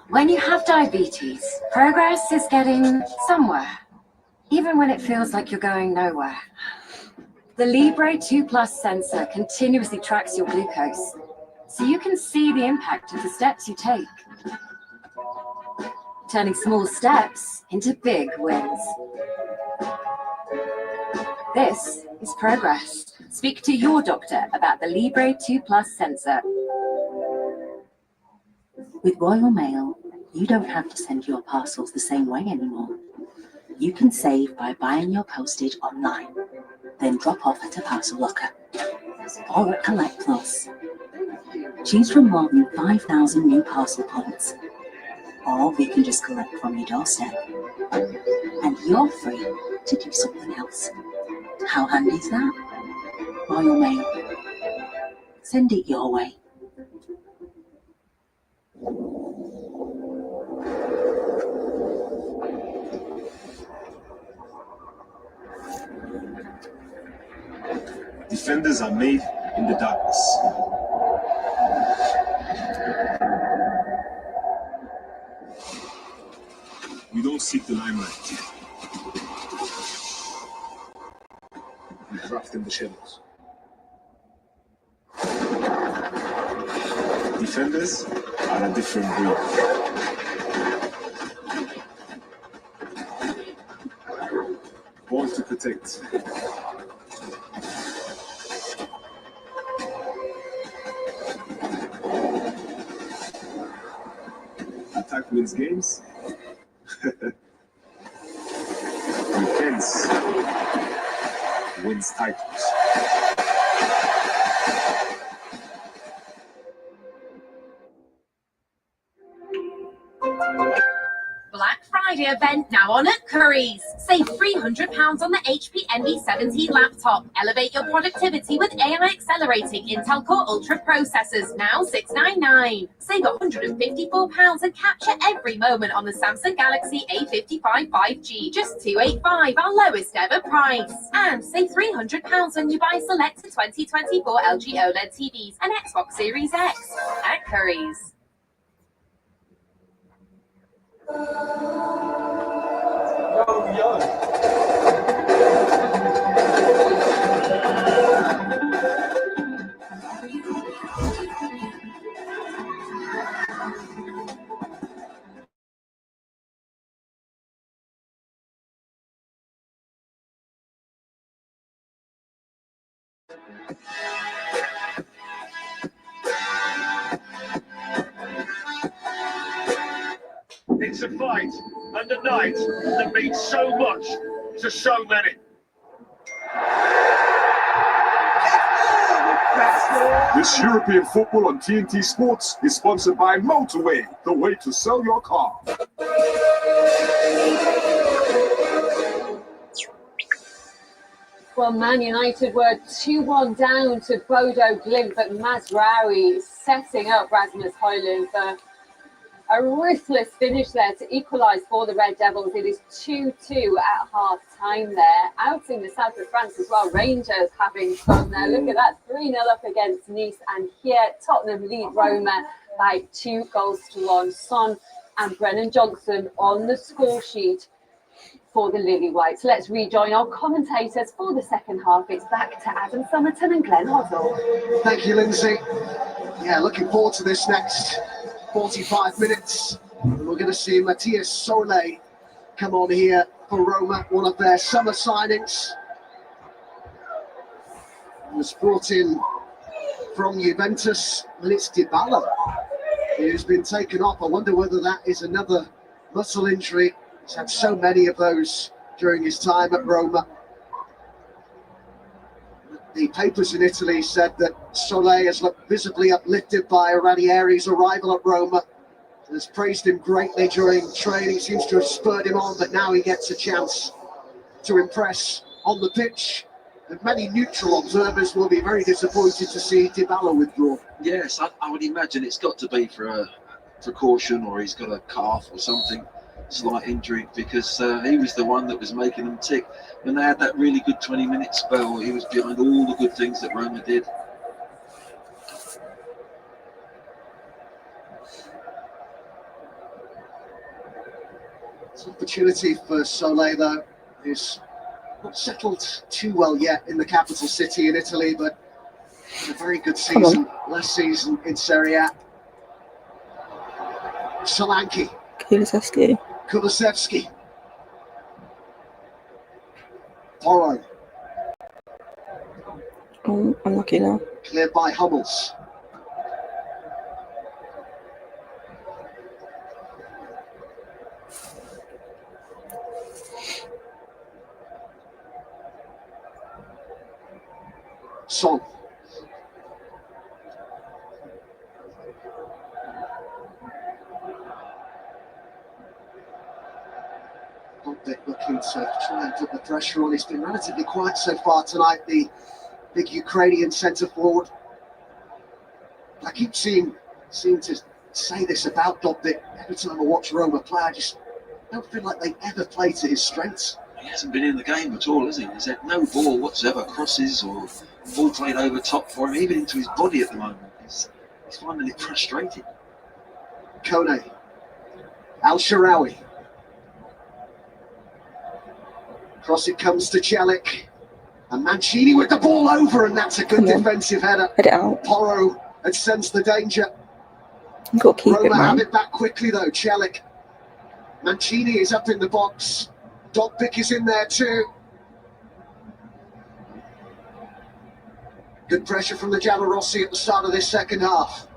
When you have diabetes, progress is getting somewhere, even when it feels like you're going nowhere. The Libre 2 Plus sensor continuously tracks your glucose, so you can see the impact of the steps you take, turning small steps into big wins. This is progress. Speak to your doctor about the Libre 2 Plus sensor. With Royal Mail, you don't have to send your parcels the same way anymore. You can save by buying your postage online, then drop off at a parcel locker or at Collect Plus. Choose from more than 5,000 new parcel points, or we can just collect from your doorstep. And you're free to do something else. How handy is that? Royal Mail. Send it your way. Defenders are made in the darkness. We don't seek the limelight. We craft in the shadows. Defenders are a different breed. Born to protect. Attack wins games. Defense wins titles. Black Friday event now on at Currys. Save £300 on the HP Envy 17 laptop. Elevate your productivity with AI accelerating Intel Core Ultra processors, now $699. Save £154 and capture every moment on the Samsung Galaxy A55 5G, just $285, our lowest ever price. And save £300 when you buy selected 2024 LG OLED TVs and Xbox Series X at Currys. It's a fight and a night that means so much to so many. This European football on TNT Sports is sponsored by Motorway, the way to sell your car. Well, Man United were 2-1 down to Bodo Glimt, but Mazraoui setting up Rasmus Højlund for a ruthless finish there to equalise for the Red Devils. It is 2-2 at half-time there. Out in the south of France as well, Rangers having fun there. Look at that, 3-0 up against Nice. And here, Tottenham lead Roma by 2-1. Son and Brennan Johnson on the score sheet for the Lily Whites. Let's rejoin our commentators for the second half. It's back to Adam Summerton and Glenn Hoddle. Thank you, Lindsay. Yeah, looking forward to this next 45 minutes. We're going to see Matthias Solé come on here for Roma, one of their summer signings. He was brought in from Juventus, and it's Dybala who's been taken off. I wonder whether that is another muscle injury. He's had so many of those during his time at Roma. The papers in Italy said that Solé has looked visibly uplifted by Ranieri's arrival at Roma. Has praised him greatly during training, seems to have spurred him on, but now he gets a chance to impress on the pitch. And many neutral observers will be very disappointed to see Dybala withdraw. Yes, I would imagine it's got to be for a precaution, or he's got a calf or something, slight injury, because he was the one that was making them tick. When they had that really good 20-minute spell, he was behind all the good things that Roma did. It's an opportunity for Solé, though, who's not settled too well yet in the capital city in Italy, but had a very good season last season in Serie A. Solanke. Kulusevski. Porro. Oh, unlucky now. Cleared by Hummels. Son. Looking to try and put the pressure on. He's been relatively quiet so far tonight, the big Ukrainian centre forward. I keep seem to say this about Dobbik every time I watch Roma play. I just don't feel like they ever play to his strengths. He hasn't been in the game at all, has he? He's had no ball whatsoever, crosses or ball played over top for him, even into his body at the moment. He's finding it frustrating. Kone. Al-Shaarawy. Cross it comes to Celik. And Mancini with the ball over, and that's a good defensive header. Head it out. Porro had sensed the danger. You've got to keep Roma it, man. have it back quickly though, Celik. Mancini is up in the box. Dobbik is in there too. Good pressure from the Giallorossi at the start of this second half.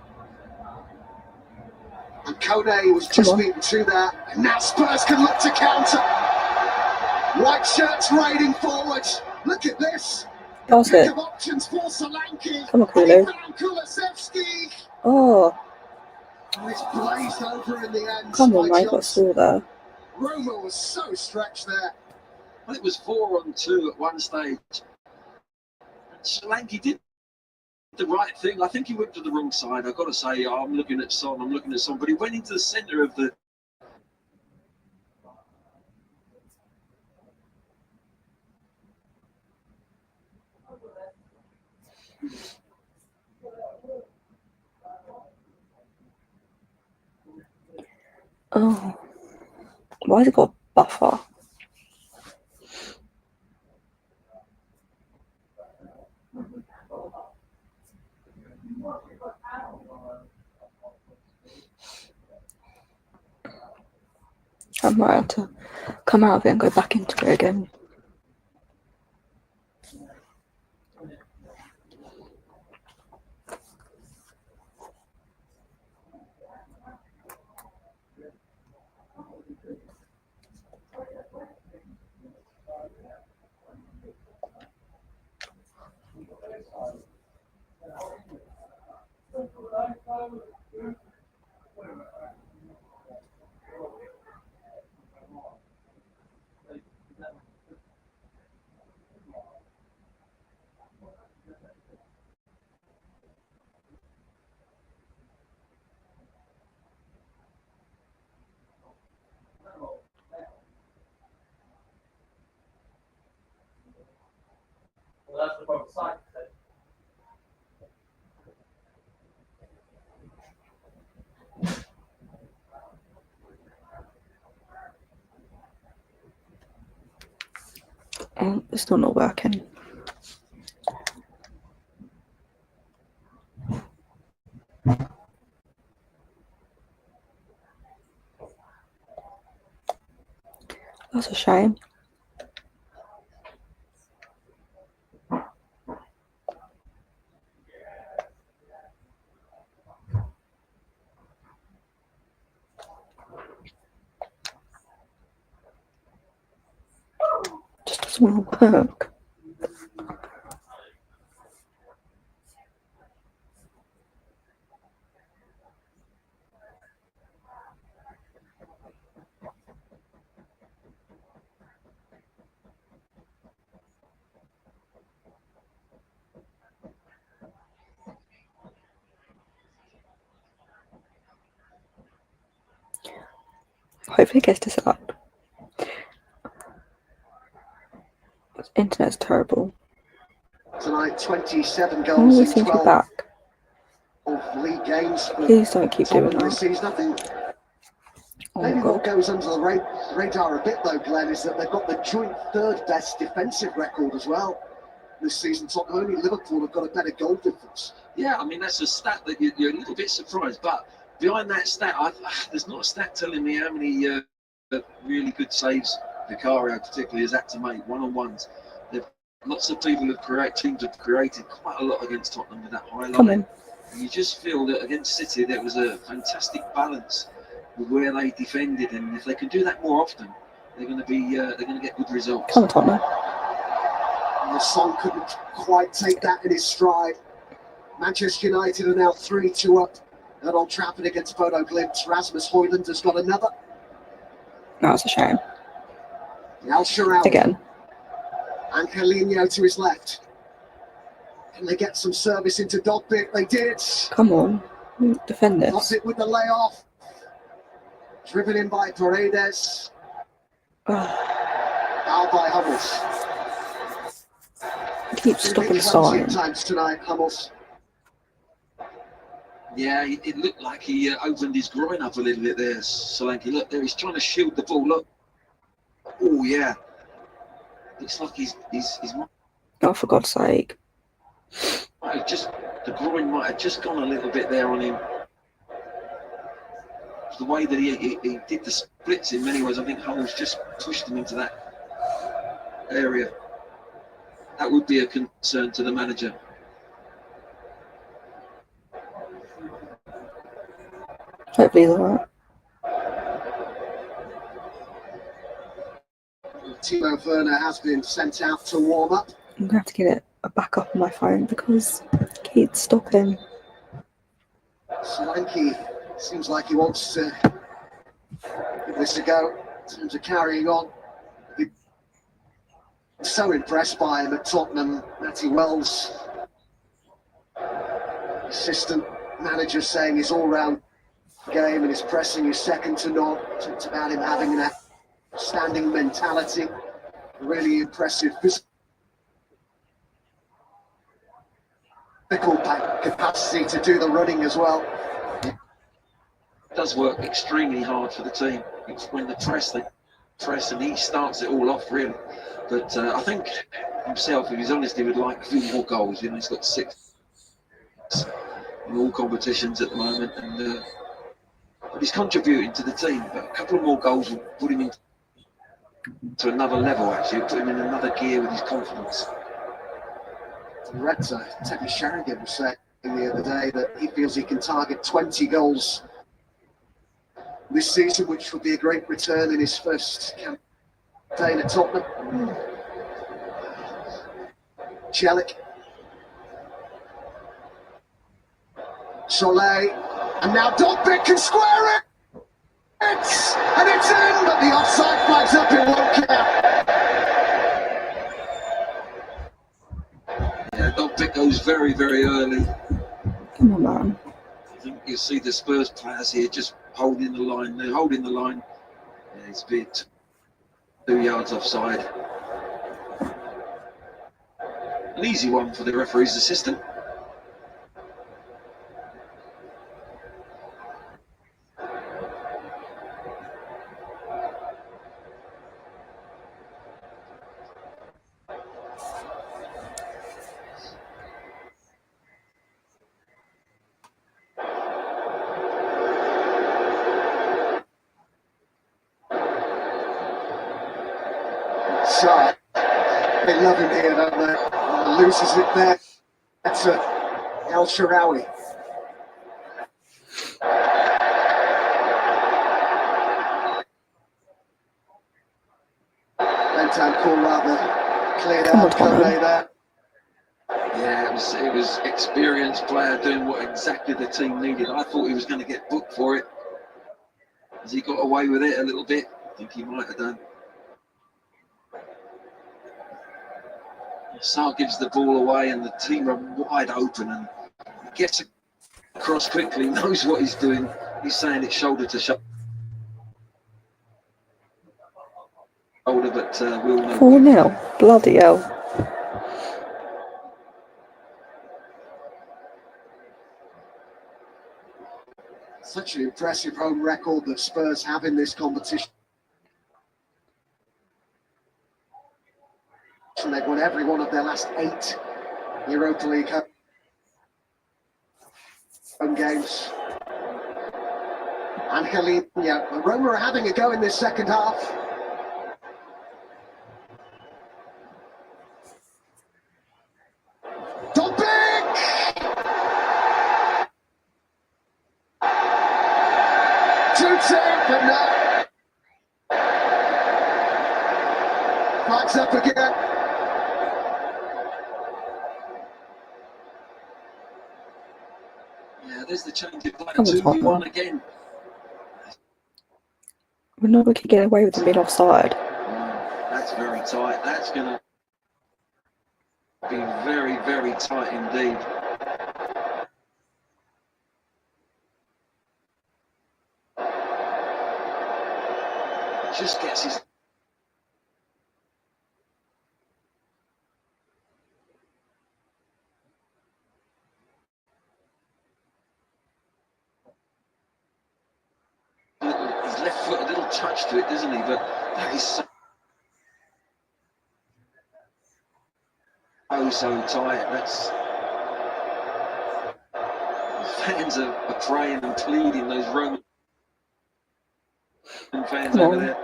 And Kone was just beaten to that. And now Spurs can look to counter. White shirts raiding forward. Look at this. Pass it. Of options for Solanke. Come on, Kulo. Kulusevski. Oh, And it's blazed over in the end. come on, by mate. Got a Johnson. score there. Roma was so stretched there. Well, it was 4-on-2 at one stage. And Solanke did the right thing. I think he went to the wrong side. I've got to say, I'm looking at Son, but he went into the centre of the... Oh, why has it got a buffer? I might have to come out of it and go back into it again. Oh, it's still not working. That's a shame. Just doesn't want to work. Hopefully it gets to set up. Internet's terrible. Tonight, 27 Oh, goals we in seem to be 12 back. league games. Please don't keep doing Tottenham this that. season. I think Oh maybe god. what goes under the radar a bit though, Glenn, is that they've got the joint third best defensive record as well this season. Tottenham, only Liverpool have got a better goal difference. Yeah, I mean, that's a stat that you're a little bit surprised, but behind that stat, there's not a stat telling me how many really good saves Vicario particularly has had to make, one-on-ones. Lots of people teams have created quite a lot against Tottenham with that high line. Come on. And you just feel that against City there was a fantastic balance with where they defended, and if they can do that more often, they're going to get good results. Come on, Tottenham. And the Son couldn't quite take that in his stride. Manchester United are now 3-2 up at Old Trafford against Bodo Glimt. Rasmus Højlund has got another. That's a shame. El Shaarawy. Again. Angelino to his left. Can they get some service into Dogbit? They did. Come on. Defend this. Dogbit with the layoff. Driven in by Paredes. Out by Hummels. Keep stopping starting. Times tonight, Hummels. Yeah, it looked like he opened his groin up a little bit there, Solanke. Look there, he's trying to shield the ball. Look. Oh yeah. Looks like he's Oh, for God's sake. The groin might have just gone a little bit there on him. The way that he did the splits in many ways, I think Hummels just pushed him into that area. That would be a concern to the manager. Hopefully he's alright. Timo Werner has been sent out to warm up. I'm going to have to get it back up on my phone because it keeps stopping. Solanke seems like he wants to give this a go in terms of carrying on. So impressed by him at Tottenham. Matty Wells, assistant manager, saying his all-round game and his pressing is second to none. Talked about him having that standing mentality, really impressive physical capacity to do the running as well. It does work extremely hard for the team. It's when they press and he starts it all off really. But I think himself, if he's honest, he would like a few more goals. You know, he's got 6 in all competitions at the moment, and but he's contributing to the team. But a couple of more goals will put him into another level. Actually, put him in another gear with his confidence. Director Teddy Sheringham was saying the other day that he feels he can target 20 goals this season, which would be a great return in his first campaign at Tottenham. Celik. Soleil. And now Dogbit can square it! And it's in, but the offside flags up, it won't count. Yeah, Dogbit goes very, very early. Come on, man. I think you see the Spurs players here just holding the line. They're holding the line. Yeah, it's a bit 2 yards offside. An easy one for the referee's assistant. offside. They love him here, don't they? Loses it there. That's El Shaarawy. Left-hand call rather cleared out Kone there. Yeah, it was experienced player doing what exactly the team needed. I thought he was going to get booked for it. Has he got away with it a little bit? I think he might have done. Sarr gives the ball away and the team are wide open and gets across quickly, knows what he's doing. He's saying it's shoulder to shoulder, but we'll know. 4-0. Bloody hell. Such an impressive home record that Spurs have in this competition. They've won every one of their last 8 Europa League home games. And Roma are having a go in this second half. But no. Flags up again. Yeah, there's the change of play. 2-1 again. We know we could get away with them being offside. That's very tight. That's going to be very, very tight indeed. Just gets his left foot a little touch to it, doesn't he? But that is so tight. That's the fans are praying and pleading. Those Roman fans over there.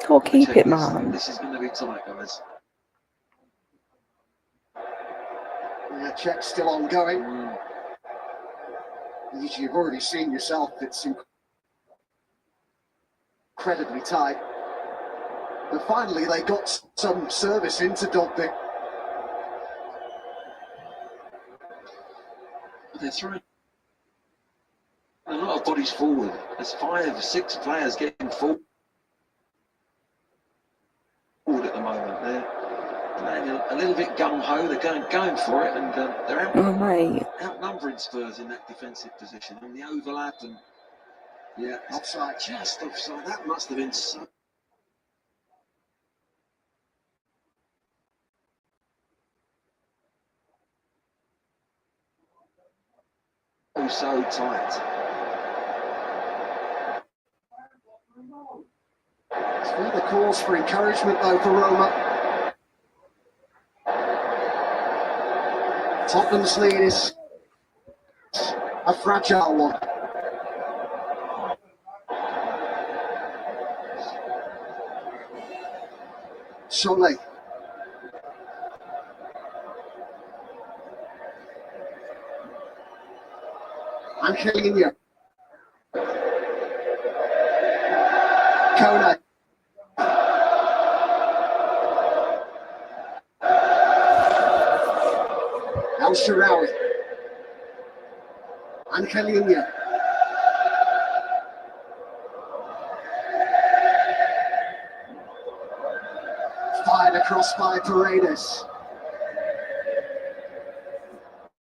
Can't keep it, man. This is going to be tight, guys. Yeah, check's still ongoing. As you've already seen yourself, it's incredibly tight. But finally, they got some service into Dogby. They're throwing a lot of bodies forward. There's 5 or 6 players getting forward at the moment. They're playing a little bit gung-ho. They're going for it, and they're outnumbering Spurs in that defensive position. And the overlap, and yeah, offside. Just offside. That must have been so tight. It's further cause for encouragement though for Roma. Tottenham's lead is a fragile one. Solé. Angelino. Kone. El Shaarawy. Angelino. Fired across by Paredes.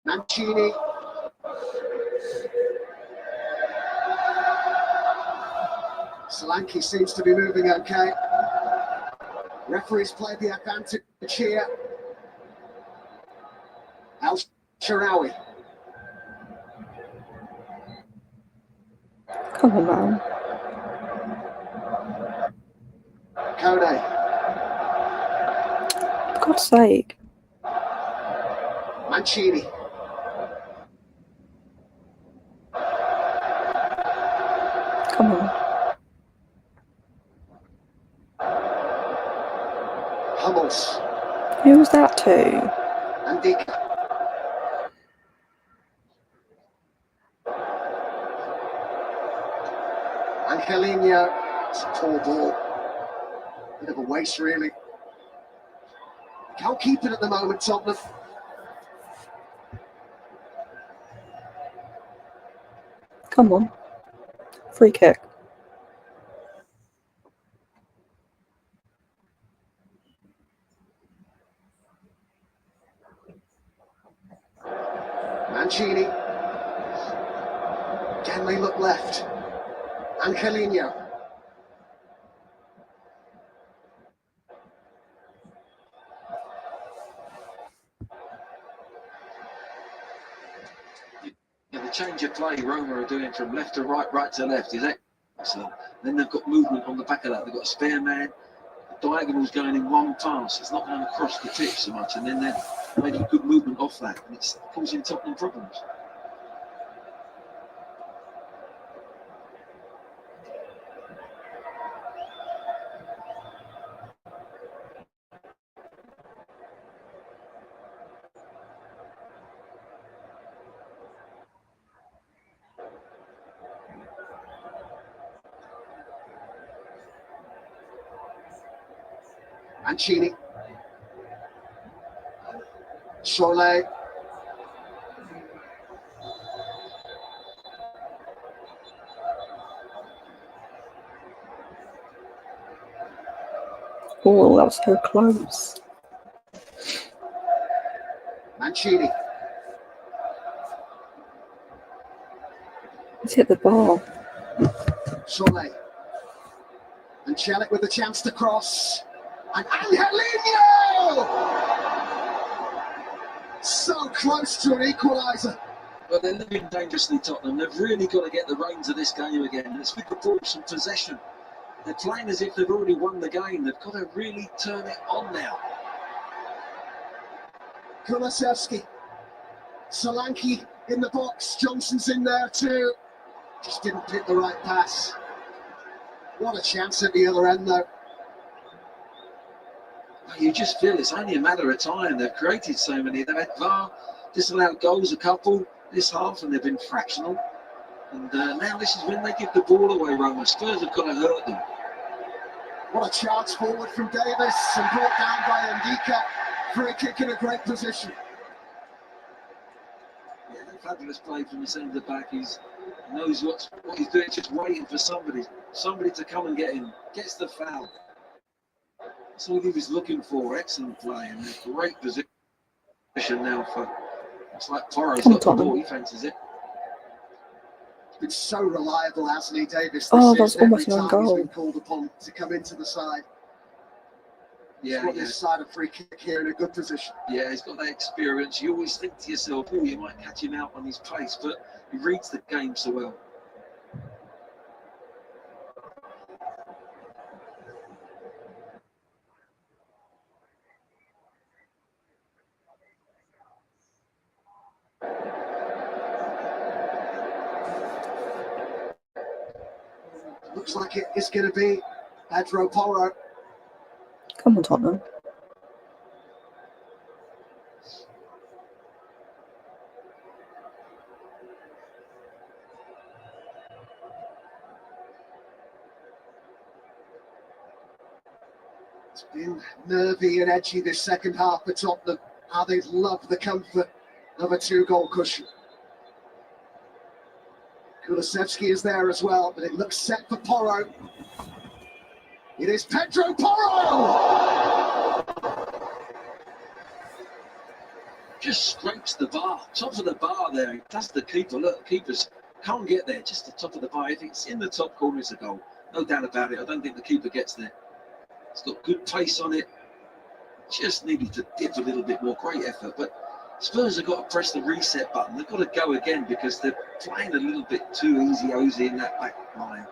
Mancini. Solanke seems to be moving okay. Referees played the advantage here. El Shaarawy. Come on, man. Kone. For God's sake. Mancini. Come on. forwards. Who's that to? And Dick. And Angelino. It's a tall ball. Bit of a waste, really. Can't keep it at the moment, Tottenham. Come on. Free kick. Mancini. Can they look left? Angelino. Yeah, the change of play Roma are doing from left to right, right to left is excellent. Then they've got movement on the back of that. They've got a spare man. The diagonal's going in one pass. It's not going across the tip so much. And then they're making good movement off that. And it's causing Tottenham problems. Mancini. Soleil. Oh, that was so close. Mancini. He's hit the bar. Soleil. And Chelik with the chance to cross. And Angelino! So close to an equaliser. Well, they're living dangerously, Tottenham. They've really got to get the reins of this game again. And it's with the force and possession. They're playing as if they've already won the game. They've got to really turn it on now. Kulusevski. Solanke in the box. Johnson's in there too. Just didn't pick the right pass. What a chance at the other end though. You just feel it's only a matter of time. They've created so many. They've had VAR, disallowed goals, a couple this half, and they've been fractional. And now this is when they give the ball away, Roma. Spurs have got to hurt them. What a chance forward from Davis and brought down by Ndika. Free kick in a great position. Yeah, fabulous play from the centre back. He knows what he's doing, just waiting for somebody to come and get him. Gets the foul. That's all he was looking for. Excellent play and a great position now for. It's like Porro's got the ball. He fancies it. Been so reliable, hasn't he, Davis? Oh, that's almost an own goal. He's been called upon to come into the side. Yeah, got this side of free kick here in a good position. Yeah, he's got that experience. You always think to yourself, oh, you might catch him out on his pace, but he reads the game so well. Looks like it is going to be Pedro Porro. Come on, Tottenham. It's been nervy and edgy this second half for Tottenham. How they've loved the comfort of a 2-goal cushion. Kulusevski is there as well, but it looks set for Porro. It is Pedro Porro! Just scrapes the bar, top of the bar there. That's the keeper. Look, keepers can't get there, just the top of the bar. If it's in the top corner, it's a goal. No doubt about it. I don't think the keeper gets there. It's got good pace on it. Just needed to dip a little bit more. Great effort, but Spurs have got to press the reset button. They've got to go again because they're playing a little bit too easy-ozy in that back line.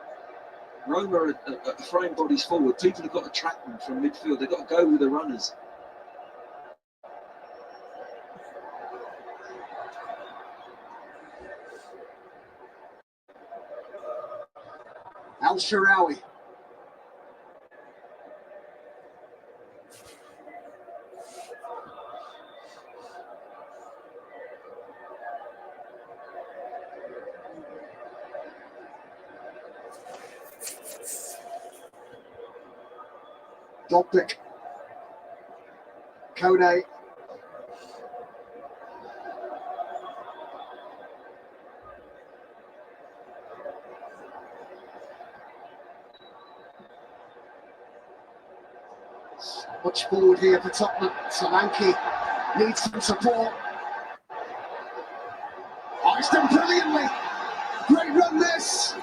Roma are throwing bodies forward. People have got to track them from midfield. They've got to go with the runners. Al Sharawi. Dogbik. Kone. Much forward here for Tottenham. Solanke needs some support. Oh, he's done brilliantly. Great run this.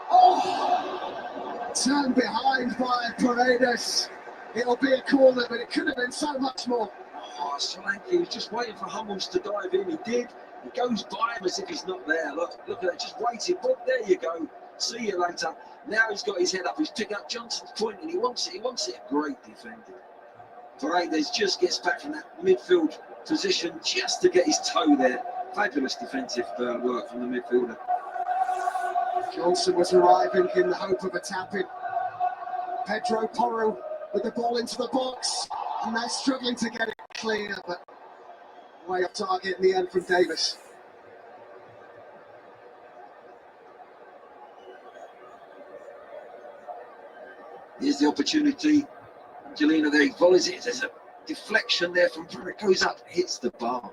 Oh, turned behind by Paredes. It'll be a corner, but it could have been so much more. Oh, Solanke was just waiting for Hummels to dive in. He did. He goes by him as if he's not there. Look at that. Just waiting. But there you go. See you later. Now he's got his head up. He's picking up Johnson's point and he wants it. He wants it. Great defending. Paredes just gets back from that midfield position just to get his toe there. Fabulous defensive work from the midfielder. Johnson was arriving in the hope of a tap-in. Pedro Porro with the ball into the box, and they're struggling to get it clear, but way off target in the end from Davis. Here's the opportunity. Angelino there, he volleys it. There's a deflection there from Porro. It goes up, hits the bar.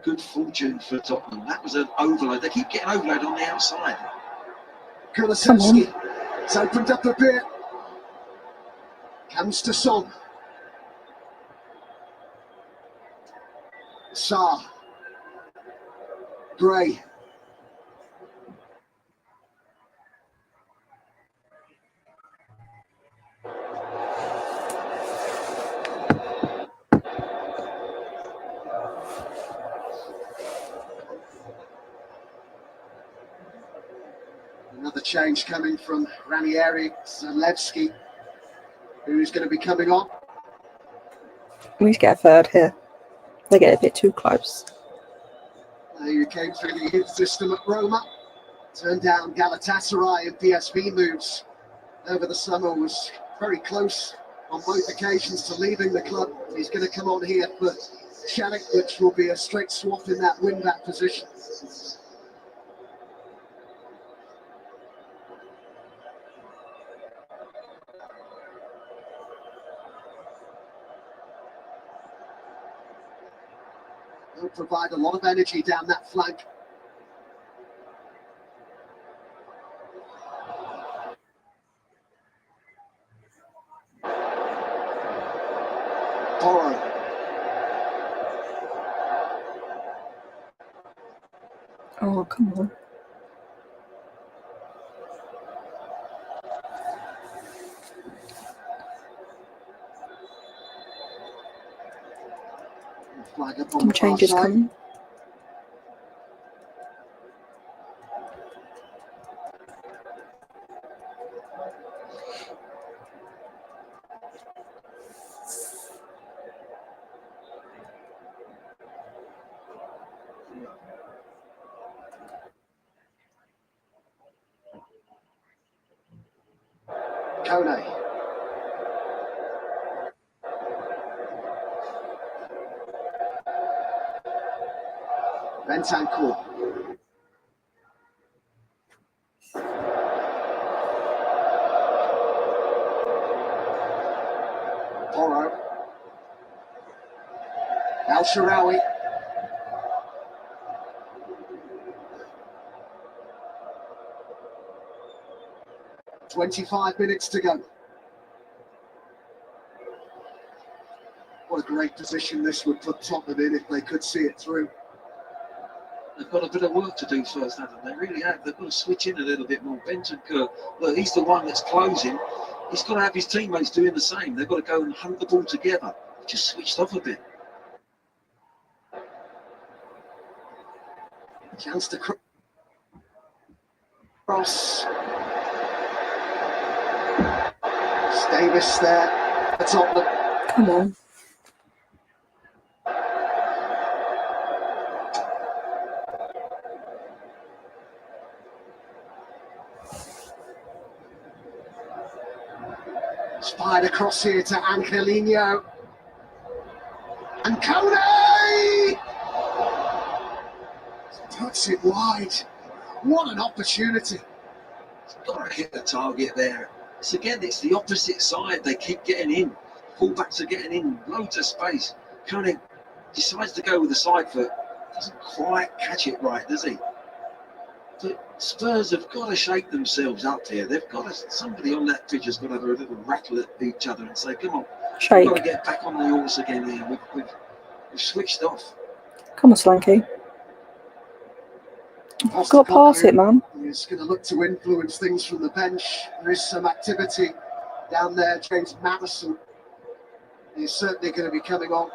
Good fortune for Tottenham. That was an overload. They keep getting overload on the outside. Kulusevski, it's opened up a bit. Comes to Son. Sarr. Gray. Another change coming from Ranieri. Zalewski, who's going to be coming on. We need to get a third here. They get a bit too close. He came through the youth system at Roma. Turned down Galatasaray and PSV moves over the summer. Was very close on both occasions to leaving the club. He's going to come on here for Shanik, which will be a straight swap in that wing-back position. He'll provide a lot of energy down that flank. Porro. Oh, come on. Flag up on Some the far changes side. coming. Kone. Bentancur. Porro. El Shaarawy. "25 minutes to go." What a great position this would put Tottenham in if they could see it through. They've got a bit of work to do first, haven't they? They really have. They've got to switch in a little bit more. Bentancur, look, he's the one that's closing. He's got to have his teammates doing the same. They've got to go and hunt the ball together. Just switched off a bit. Chance to cross. Davis there at Tottenham. Come on. Spied across here to Angelino. And Kone! Puts it wide. What an opportunity. He's got to hit the target there. It's the opposite side. They keep getting in. Fullbacks are getting in. Loads of space. Koenig decides to go with the side foot. Doesn't quite catch it right, does he? But Spurs have got to shake themselves up here. They've got to. Somebody on that pitch has got to have a little rattle at each other and say, "Come on, Shake. we've got to get back on the horse again here. We've switched off." Come on, Slanky. Got past it, man. He's going to look to influence things from the bench. There is some activity down there. James Madison is certainly going to be coming on.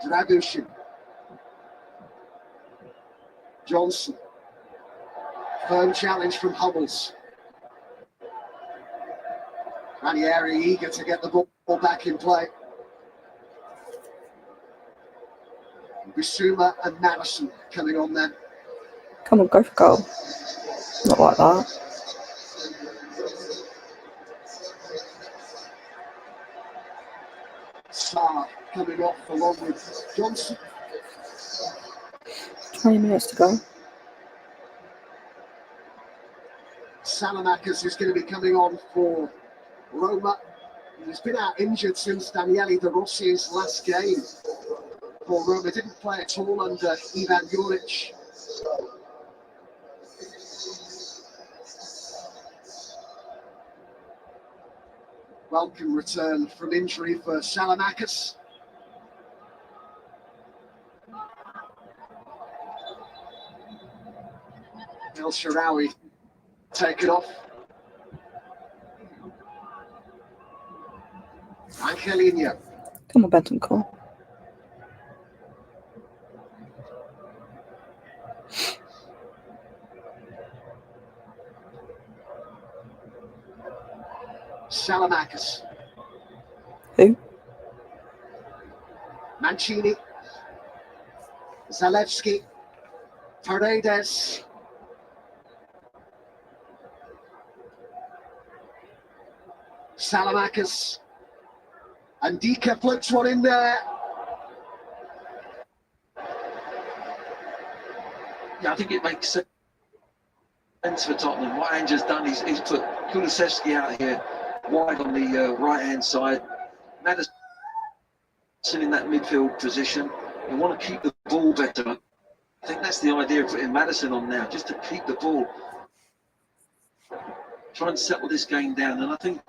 Dragushin. Johnson. Firm challenge from Hummels. Ranieri eager to get the ball back in play. Bissouma and Madison coming on then. Come on, go for goal. Not like that. Sarr coming off along with Johnson. 20 minutes to go. Salamakis is going to be coming on for Roma. He's been out injured since Daniele De Rossi's last game for Roma. Didn't play at all under Ivan Juric. Welcome return from injury for Salamakis. El Shaarawy taken off. Angelino. Come on, Bentancur. Salamakis. Who? Mancini. Zalewski. Paredes. Salamakis. And Dika floats one in there. Yeah, I think it makes sense for Tottenham. What Ange's done is he's put Kulusevski out here wide on the right-hand side. Madison in that midfield position. They want to keep the ball better. I think that's the idea of putting Madison on now, just to keep the ball. Try and settle this game down. And I think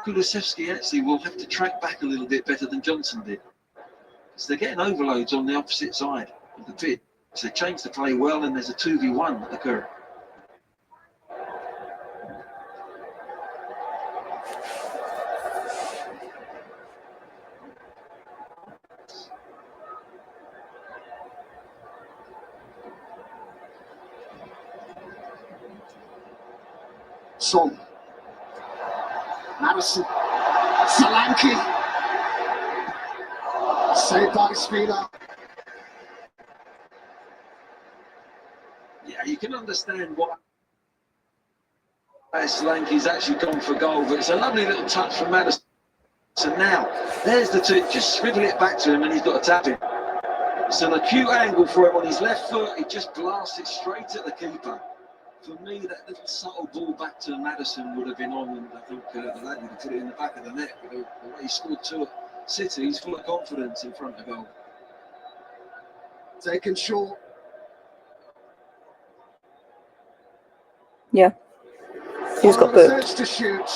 Kulusevski actually will have to track back a little bit better than Johnson did. So they're getting overloads on the opposite side of the pitch. So they change the play well, and there's a 2v1 occurring. Son. Madison. Solanke. Saved by Spina. Yeah, you can understand why Solanke's actually gone for goal, but it's a lovely little touch from Madison. So now, there's the two, just swivel it back to him and he's got to tap him. It's an acute angle for him on his left foot, he just blasts it straight at the keeper. For me, that little subtle ball back to Madison would have been on, and I think the lad would have put it in the back of the net. But the way he scored two at City, he's full of confidence in front of goal. Taken short. Yeah. He's got booked. To shoot.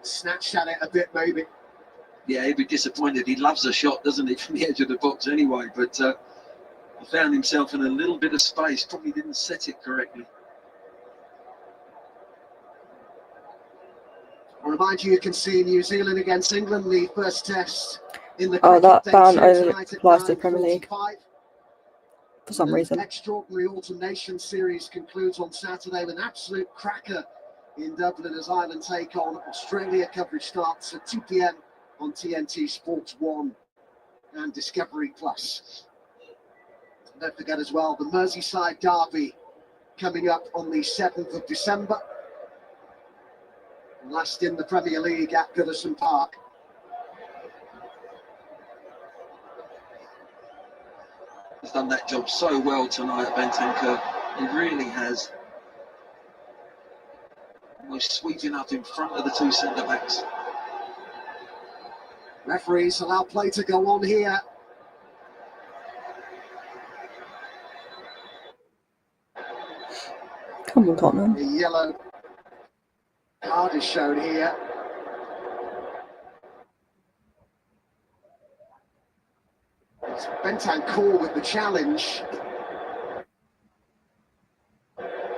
Snatched at it a bit, maybe. Yeah, he'd be disappointed. He loves a shot, doesn't he, from the edge of the box anyway. But he found himself in a little bit of space. Probably didn't set it correctly. I'll remind you, you can see New Zealand against England, the first test in the that cricket ban day only tonight at applies to the Premier League 9:45. for some reason. The extraordinary Autumn Nations series concludes on Saturday with an absolute cracker in Dublin as Ireland take on Australia. Coverage starts at 2 p.m. on TNT Sports 1 and Discovery Plus. Don't forget as well the Merseyside derby coming up on the 7th of December. Last in the Premier League at Goodison Park. He's done that job so well tonight, Bentancur. He really has. Almost sweeping up in front of the two centre-backs. Referees allow play to go on here. Come on, Tottenham. The yellow card is shown here. It's Bentancur with the challenge.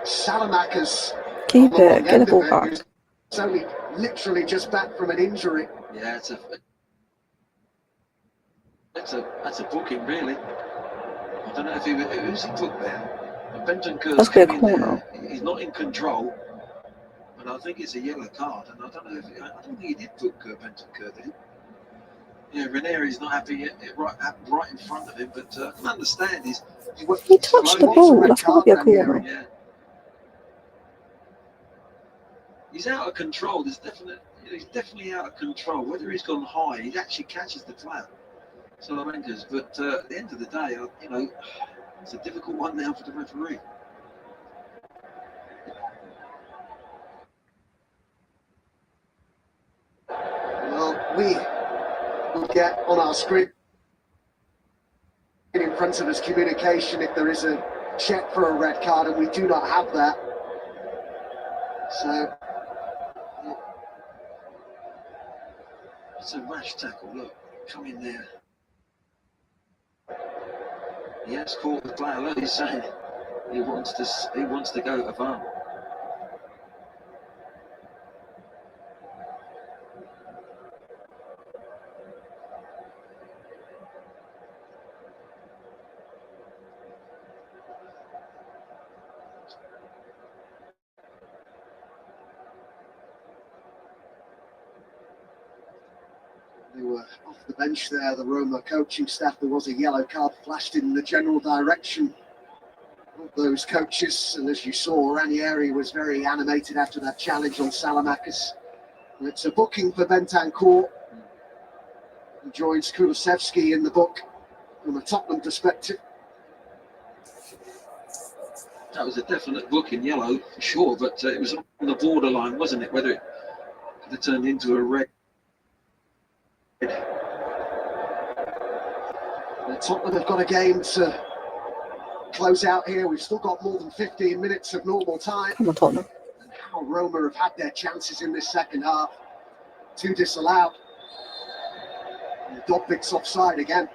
Salamakas. Keep it. Get the ball back. It's only literally just back from an injury. Yeah, that's a booking, really. I don't know if who's he took there. Bentancur's Must be a come in corner. there. He's not in control, but I think it's a yellow card, and I don't know if I don't think he did book Bentancur, did he? Yeah, Ranieri's not happy right in front of him, but I can understand He touched the ball. That's got to be a corner. Yeah. He's out of control. He's definitely out of control. Whether he's gone high, he actually catches the player. Salamanca's, but at the end of the day, it's a difficult one now for the referee. Well, we will get on our screen in front of us communication if there is a check for a red card, and we do not have that. So it's a rash tackle. Look, come in there. He has caught the player. Look, he's saying he wants to go to VAR. they were off the bench there, the Roma coaching staff. There was a yellow card flashed in the general direction of those coaches, and as you saw, Ranieri was very animated after that challenge on Salamakas. It's a booking for Bentancur, who joins Kulusevski in the book from a Tottenham perspective. That was a definite book in yellow, for sure, but it was on the borderline, wasn't it? Whether it could have turned into a red. Tottenham have got a game to close out here. We've still got more than 15 minutes of normal time. Come on, Tottenham. And how Roma have had their chances in this second half. 2 disallowed. And Dobik's offside again.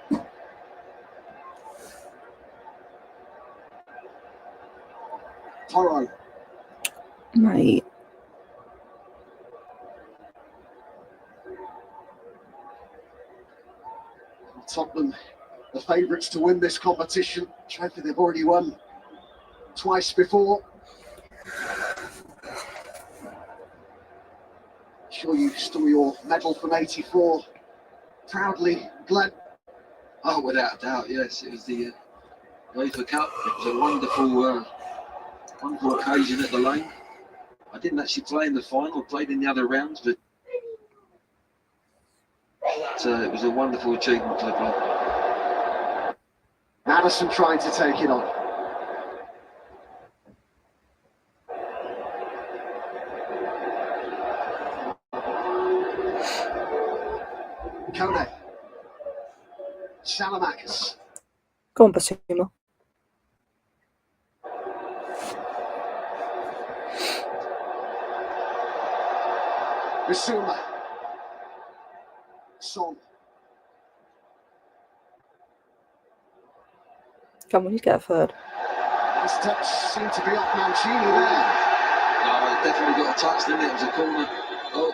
Toro. Mate. Tottenham, the favourites to win this competition. Trophy they've already won twice before. Sure you stole your medal from '84 proudly, Glenn. Oh, without a doubt, yes. It was the UEFA Cup. It was a wonderful occasion at the Lane. I didn't actually play in the final, I played in the other rounds, but it was a wonderful achievement for the club. Madison trying to take it on. Kone. Salamakas. Go on, Basuma. Bissouma. Son. Come on, you get a third. This touch seemed to be off Mancini there. No, it definitely got a touch, didn't it? It was a corner. Oh,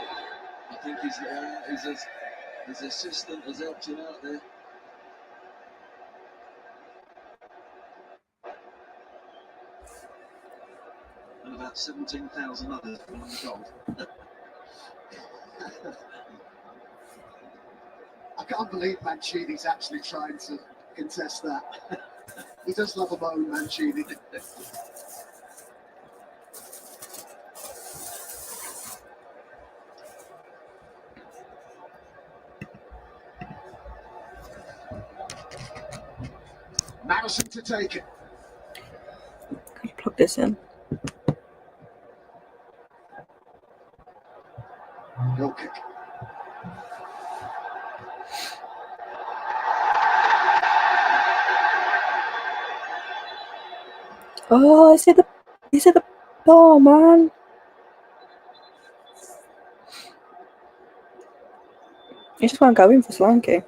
I think his assistant has helped him out there. And about 17,000 others on the goal. I can't believe Mancini's actually trying to contest that. He does love a moan, Mancini. Madison to take it. Can you plug this in? Goal kick. Oh, is it the ball, man? You just want to go in for Solanke.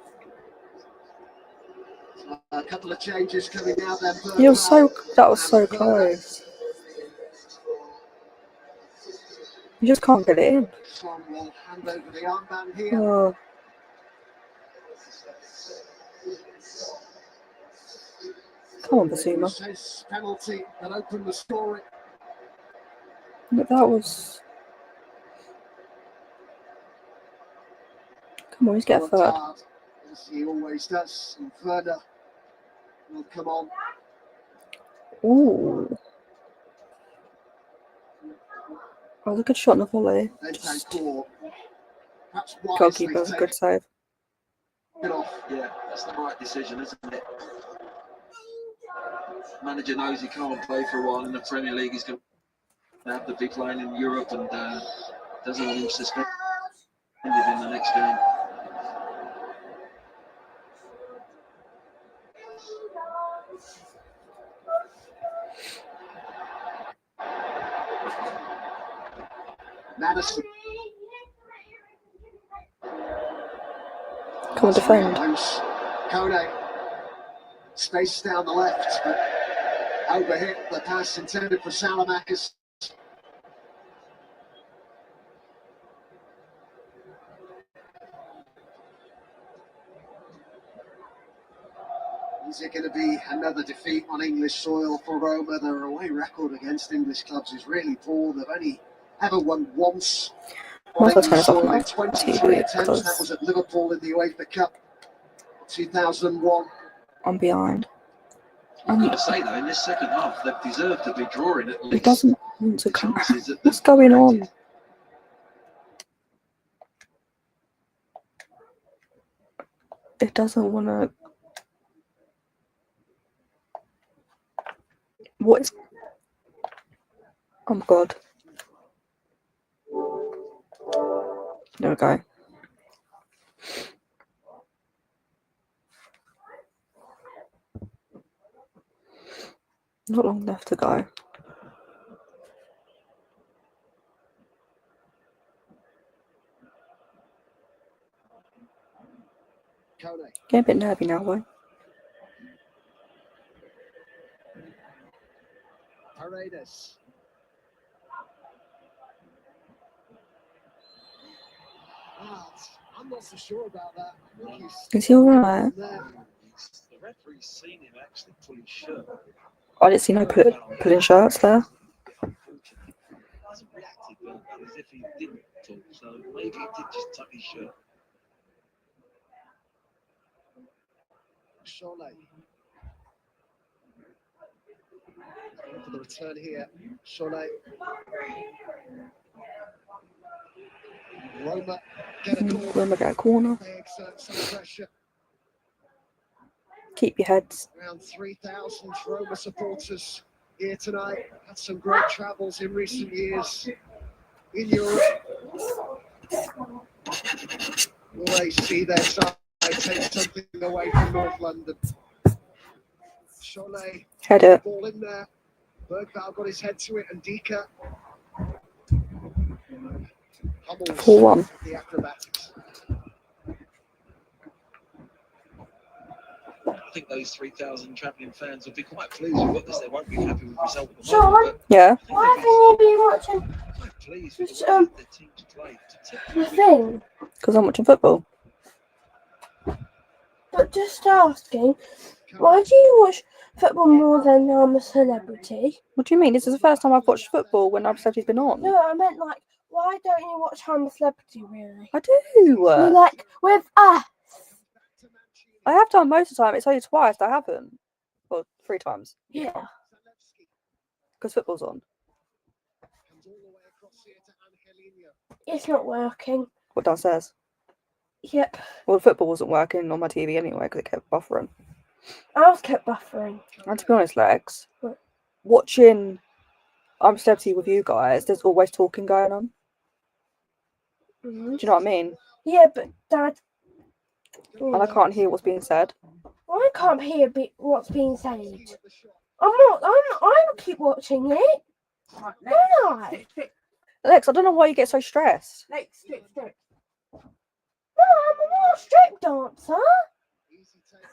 A couple of changes coming out then. That was so close. You just can't get it in. Son will hand over the armband here. Oh. Come on, Basuma. Penalty that opened the scoring. But that was. Come on, he's get a third. Hard, as he always does. And Werner will come on. Ooh. Oh, was a good shot in the volley. Goalkeeper, good save. Yeah, that's the right decision, isn't it? Manager knows he can't play for a while in the Premier League. He's going to have to be playing in Europe and doesn't want him suspended in the next game. Madison. Come on, defend. Kone. Space down the left, but overhit the pass intended for Salamakis. Is it going to be another defeat on English soil for Roma? Their away record against English clubs is really poor. They've only ever won once on English soil in 23 attempts. That was at Liverpool in the UEFA Cup 2001. I'm behind. I've got to say though, in this second half, they've deserved to be drawing at least. It doesn't want to come. What's going on? It doesn't want to. What is? Oh my god. There we go. Not long left to go. Get a bit nervy now, boy. Paredes. I'm not so sure about that. Is he alright? The referee's seen him actually pull his shirt. I didn't see no pulling shirts there. He hasn't reacted well, as if he didn't talk, so maybe he did just tuck his shirt. Cholet. For the return here, Cholet. Roma get a corner. Roma get a corner. They exert some pressure. Keep your heads. Around 3,000 Roma supporters here tonight. Had some great travels in recent years in Europe. Will they see their side take something away from North London? Cholet. Head it. Ball in there. Bergvall got his head to it, and Dika. 4-1. The acrobatics. I think those 3,000 travelling fans will be quite pleased with what this. They won't be happy with the result at the Sean, moment. Yeah. why can you be watching Quite pleased with this, the way their team to play. the thing? Because I'm watching football. But just asking, why do you watch football more than I'm a celebrity? What do you mean? This is the first time I've watched football when I've said he's been on. No, I meant like, why don't you watch I'm a Celebrity really? I do. You like with us. I have done most of the time. It's only twice I haven't. Well, 3 times. Yeah. Because football's on. It's not working. What downstairs? Yep. Well, football wasn't working on my TV anyway because it kept buffering. Ours kept buffering. And to be honest, Lex, What? watching I'm Celebrity with you guys, there's always talking going on. Mm-hmm. Do you know what I mean? Yeah, but Dad. And I can't hear what's being said. I can't hear what's being said. I keep watching it. Don't I? Lex, I don't know why you get so stressed. Lex, strip. No, I'm a more strip dancer.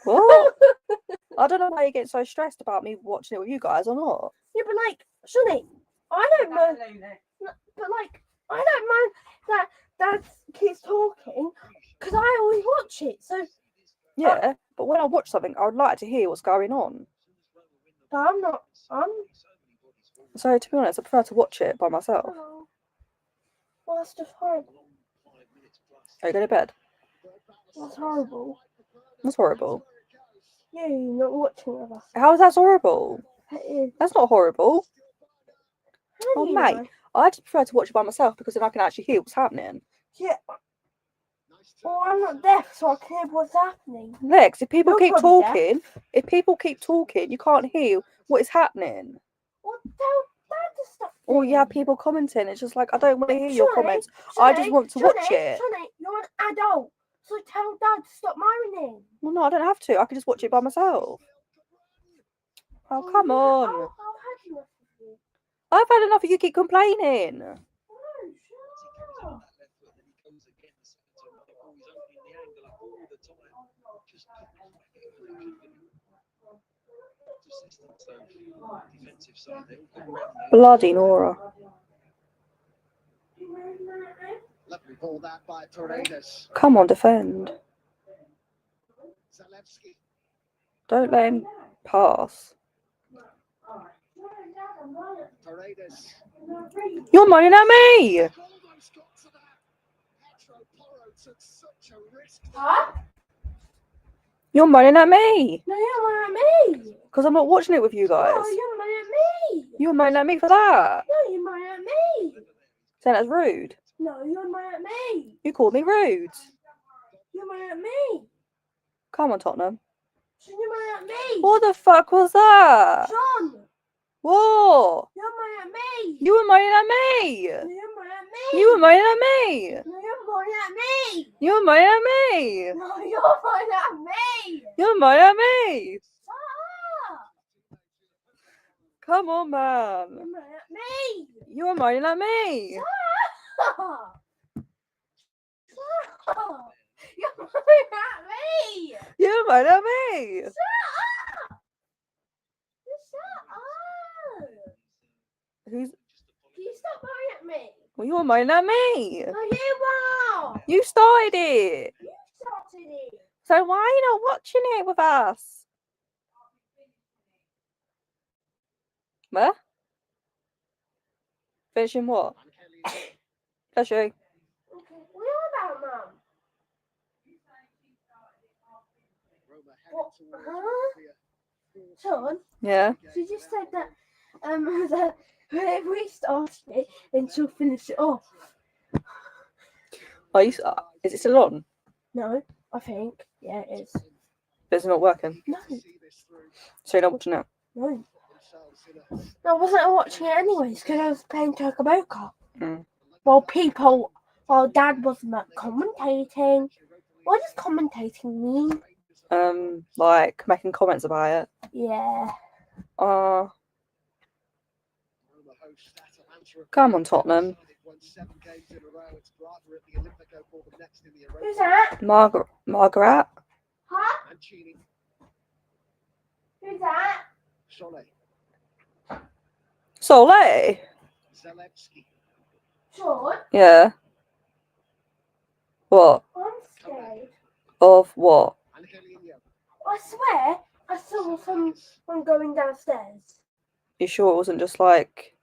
What? I don't know why you get so stressed about me watching it with you guys or not. Yeah, but like, Sonny, I don't mind. But like, I don't mind that Dad keeps talking because I always watch it. So yeah, but when I watch something, I would like to hear what's going on. But I'm not. So to be honest, I prefer to watch it by myself. Oh, well, that's just horrible. Are you going to bed? That's horrible. That's horrible. Yeah, you're not watching with us. How is that horrible? It is. That's not horrible. How Oh, do you mate, know? I just prefer to watch it by myself because then I can actually hear what's happening. Yeah. Well, I'm not deaf, so I can hear what's happening. Lex, if people You're keep probably talking, you can't hear what is happening. Well, tell Dad to stop. Or you have people commenting. It's just like, I don't want to hear your comments. I just want to watch it. Sonny, you're an adult, so tell Dad to stop moaning. Well, no, I don't have to. I can just watch it by myself. Oh, come on. I've had enough of you. I've had enough of you keep complaining. No, shut up. Bloody Nora. Lovely ball that by Paredes. Come on, defend. Zalewski. Don't let him pass. Paredes. You're moaning at me. Almost got to that. Petro Porro took such a risk. Huh? You're moaning at me. No, you're moaning at me. Because I'm not watching it with you guys. No, you're moaning at me. You're moaning at me for that. No, you're moaning at me. Saying that's rude. No, you're moaning at me. You called me rude. You're moaning at me. Come on, Tottenham. Sean, you're moaning at me. What the fuck was that? Sean. What? You're moaning at me. You were moaning at me. No, you're moaning at me. You were moaning at me. No, you're moaning at me. You were moaning at me. No, you're moaning at me. You're moaning at me. Shut up. Come on, man. You're moaning at me. You were moaning at me. Shut up. Shut up. You're moaning at me. You were moaning at me. Shut up. Shut up. Who's? Can you stop moaning at me? Well, you were moaning at me. No, you are. You started it. You started it. So why are you not watching it with us? Where? Finishing what? That's you. Okay. What about Mum? What? Huh? Sean? Yeah. She just said that that if we started it, then she'll finish it off. Are you? Is it still on? No, I think. Yeah, it is. But it's not working. No. So you're not watching it? No. No, I wasn't watching it anyways because I was playing Chocoboca. Mm. While Dad was commentating. What does commentating mean? Like making comments about it. Yeah. Come on, Tottenham. Who's that? Margaret. Huh? Who's that? Solé. Sean? Yeah. What? I'm scared. Of what? I swear I saw someone going downstairs. You sure it wasn't just like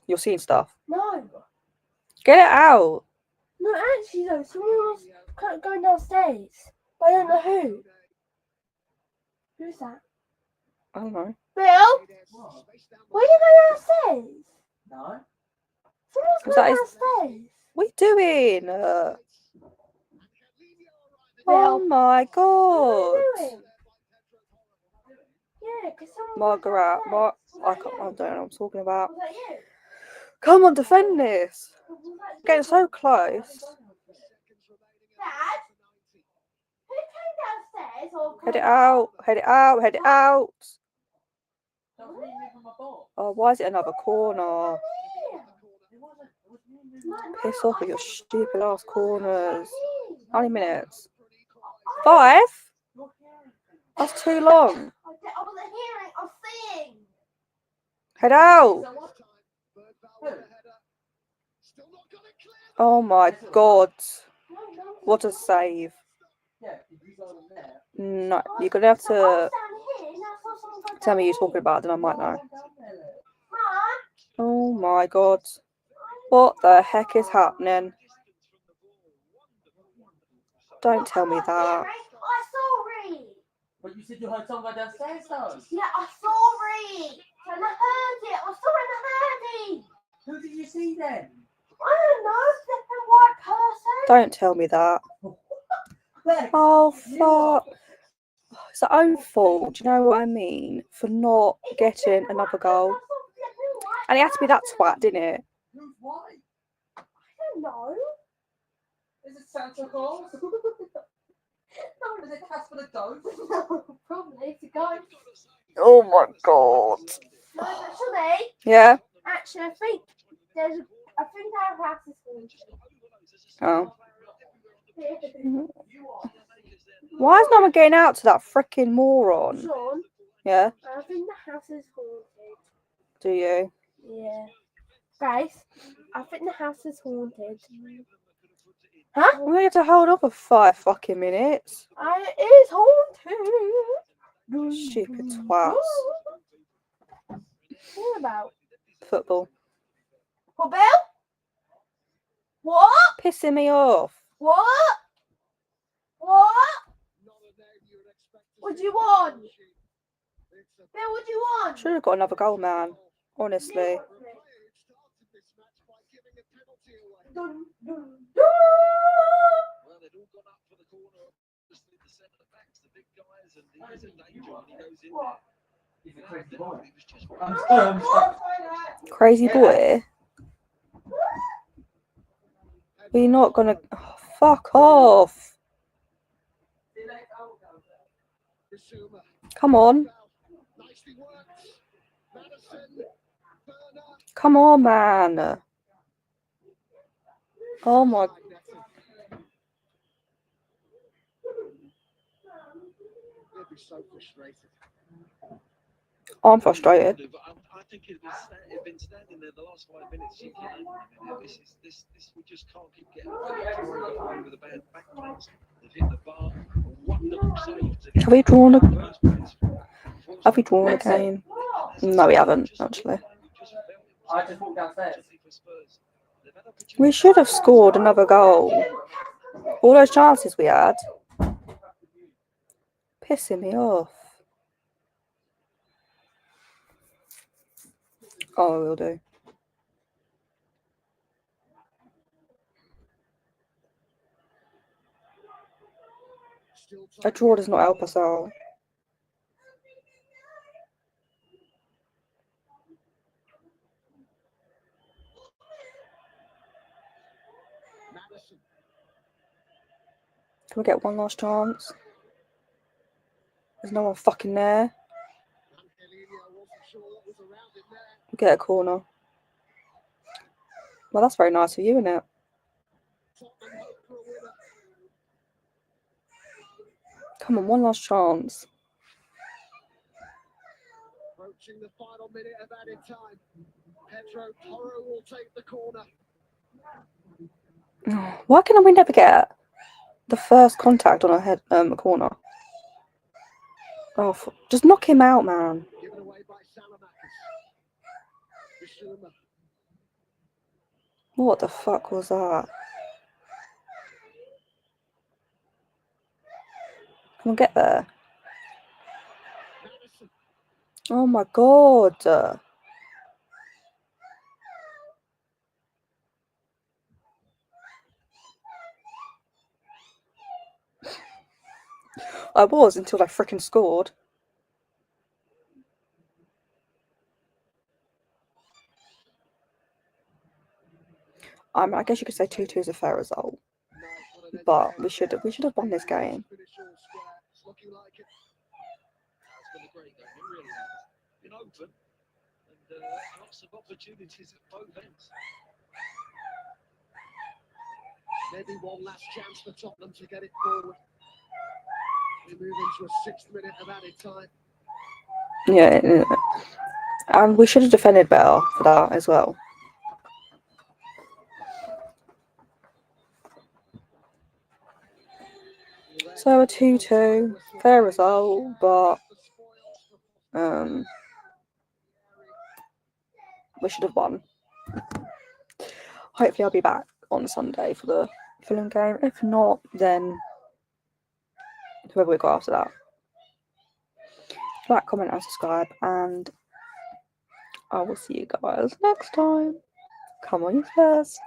you're seeing stuff? No. Get it out. No, actually though, someone was going downstairs. But I don't know who. Who's that? I don't know. Bill? Where did you go downstairs? No. Someone's Was going that downstairs. What are you doing? Oh my god. What are you doing? Margaret. I don't know what I'm talking about. Come on, defend this. Getting so close. Head it out. Head it out. Head it out. Oh, why is it another corner? Piss off with your stupid ass corners. How many minutes? 5? That's too long. Head out. Oh my god. What a save. No, you're going to have to tell me you're talking about, then I might know. Oh my god. What the heck is happening? Don't tell me that. But you said you heard someone downstairs though. Yeah, I saw it. And I heard it. I saw it and I heard it. Who did you see then? I don't know. It's a white person. Don't tell me that. Oh, fuck. It's their own fault, do you know what I mean? For not getting another goal. And it had to be that twat, didn't it? Who's white? I don't know. Is it Santa Claus? No, is it Casper the Ghost? No, probably it's a ghost. Oh my god. No, actually. Yeah? Actually, I think our house is haunted. Oh. Why is no one getting out to that freaking moron? Sean, Yeah? I think the house is haunted. Do you? Yeah. Guys, I think the house is haunted. Huh? We have to hold up for 5 fucking minutes. It is haunted. Stupid twats. What about? Football. What, Bill? What? Pissing me off. What? What? What do you want? Bill, what do you want? Should have got another goal, man. Honestly. Crazy boy. We're not gonna. Oh, fuck off. Come on. Come on, man. Oh my. So frustrated. I'm frustrated. I think if it's been standing there the last 5 minutes, you can't. This we just can't keep getting away with a bad back pass. They've hit the bar. A wonderful save to Have we drawn a game? No, we haven't, actually. I just walked downstairs. We should have scored another goal. All those chances we had. Pissing me off. Oh, I will do. A draw does not help us out. Can we get one last chance? There's no one fucking there. We'll get a corner. Well, that's very nice of you, isn't it? Come on, one last chance. Approaching the final minute of added time. Pedro Porro will take the corner. Why can we never get the first contact on a head corner? Oh, just knock him out, man. Given away by Bissouma. What the fuck was that? Can we get there? Oh my god. I was until I freaking scored. I mean, I guess you could say 2-2 is a fair result, but we should have won this game. It's looking like it. It's been a great game, it really has. Been open and lots of opportunities at both ends. Maybe one last chance for Tottenham to get it forward. We move into a 6th minute of added time. Yeah, and we should have defended better for that as well. So a 2-2, fair result, but we should have won. Hopefully I'll be back on Sunday for the Fulham game. If not, then whoever we got after that. Like, comment and subscribe, and I will see you guys next time. Come on, you Spurs.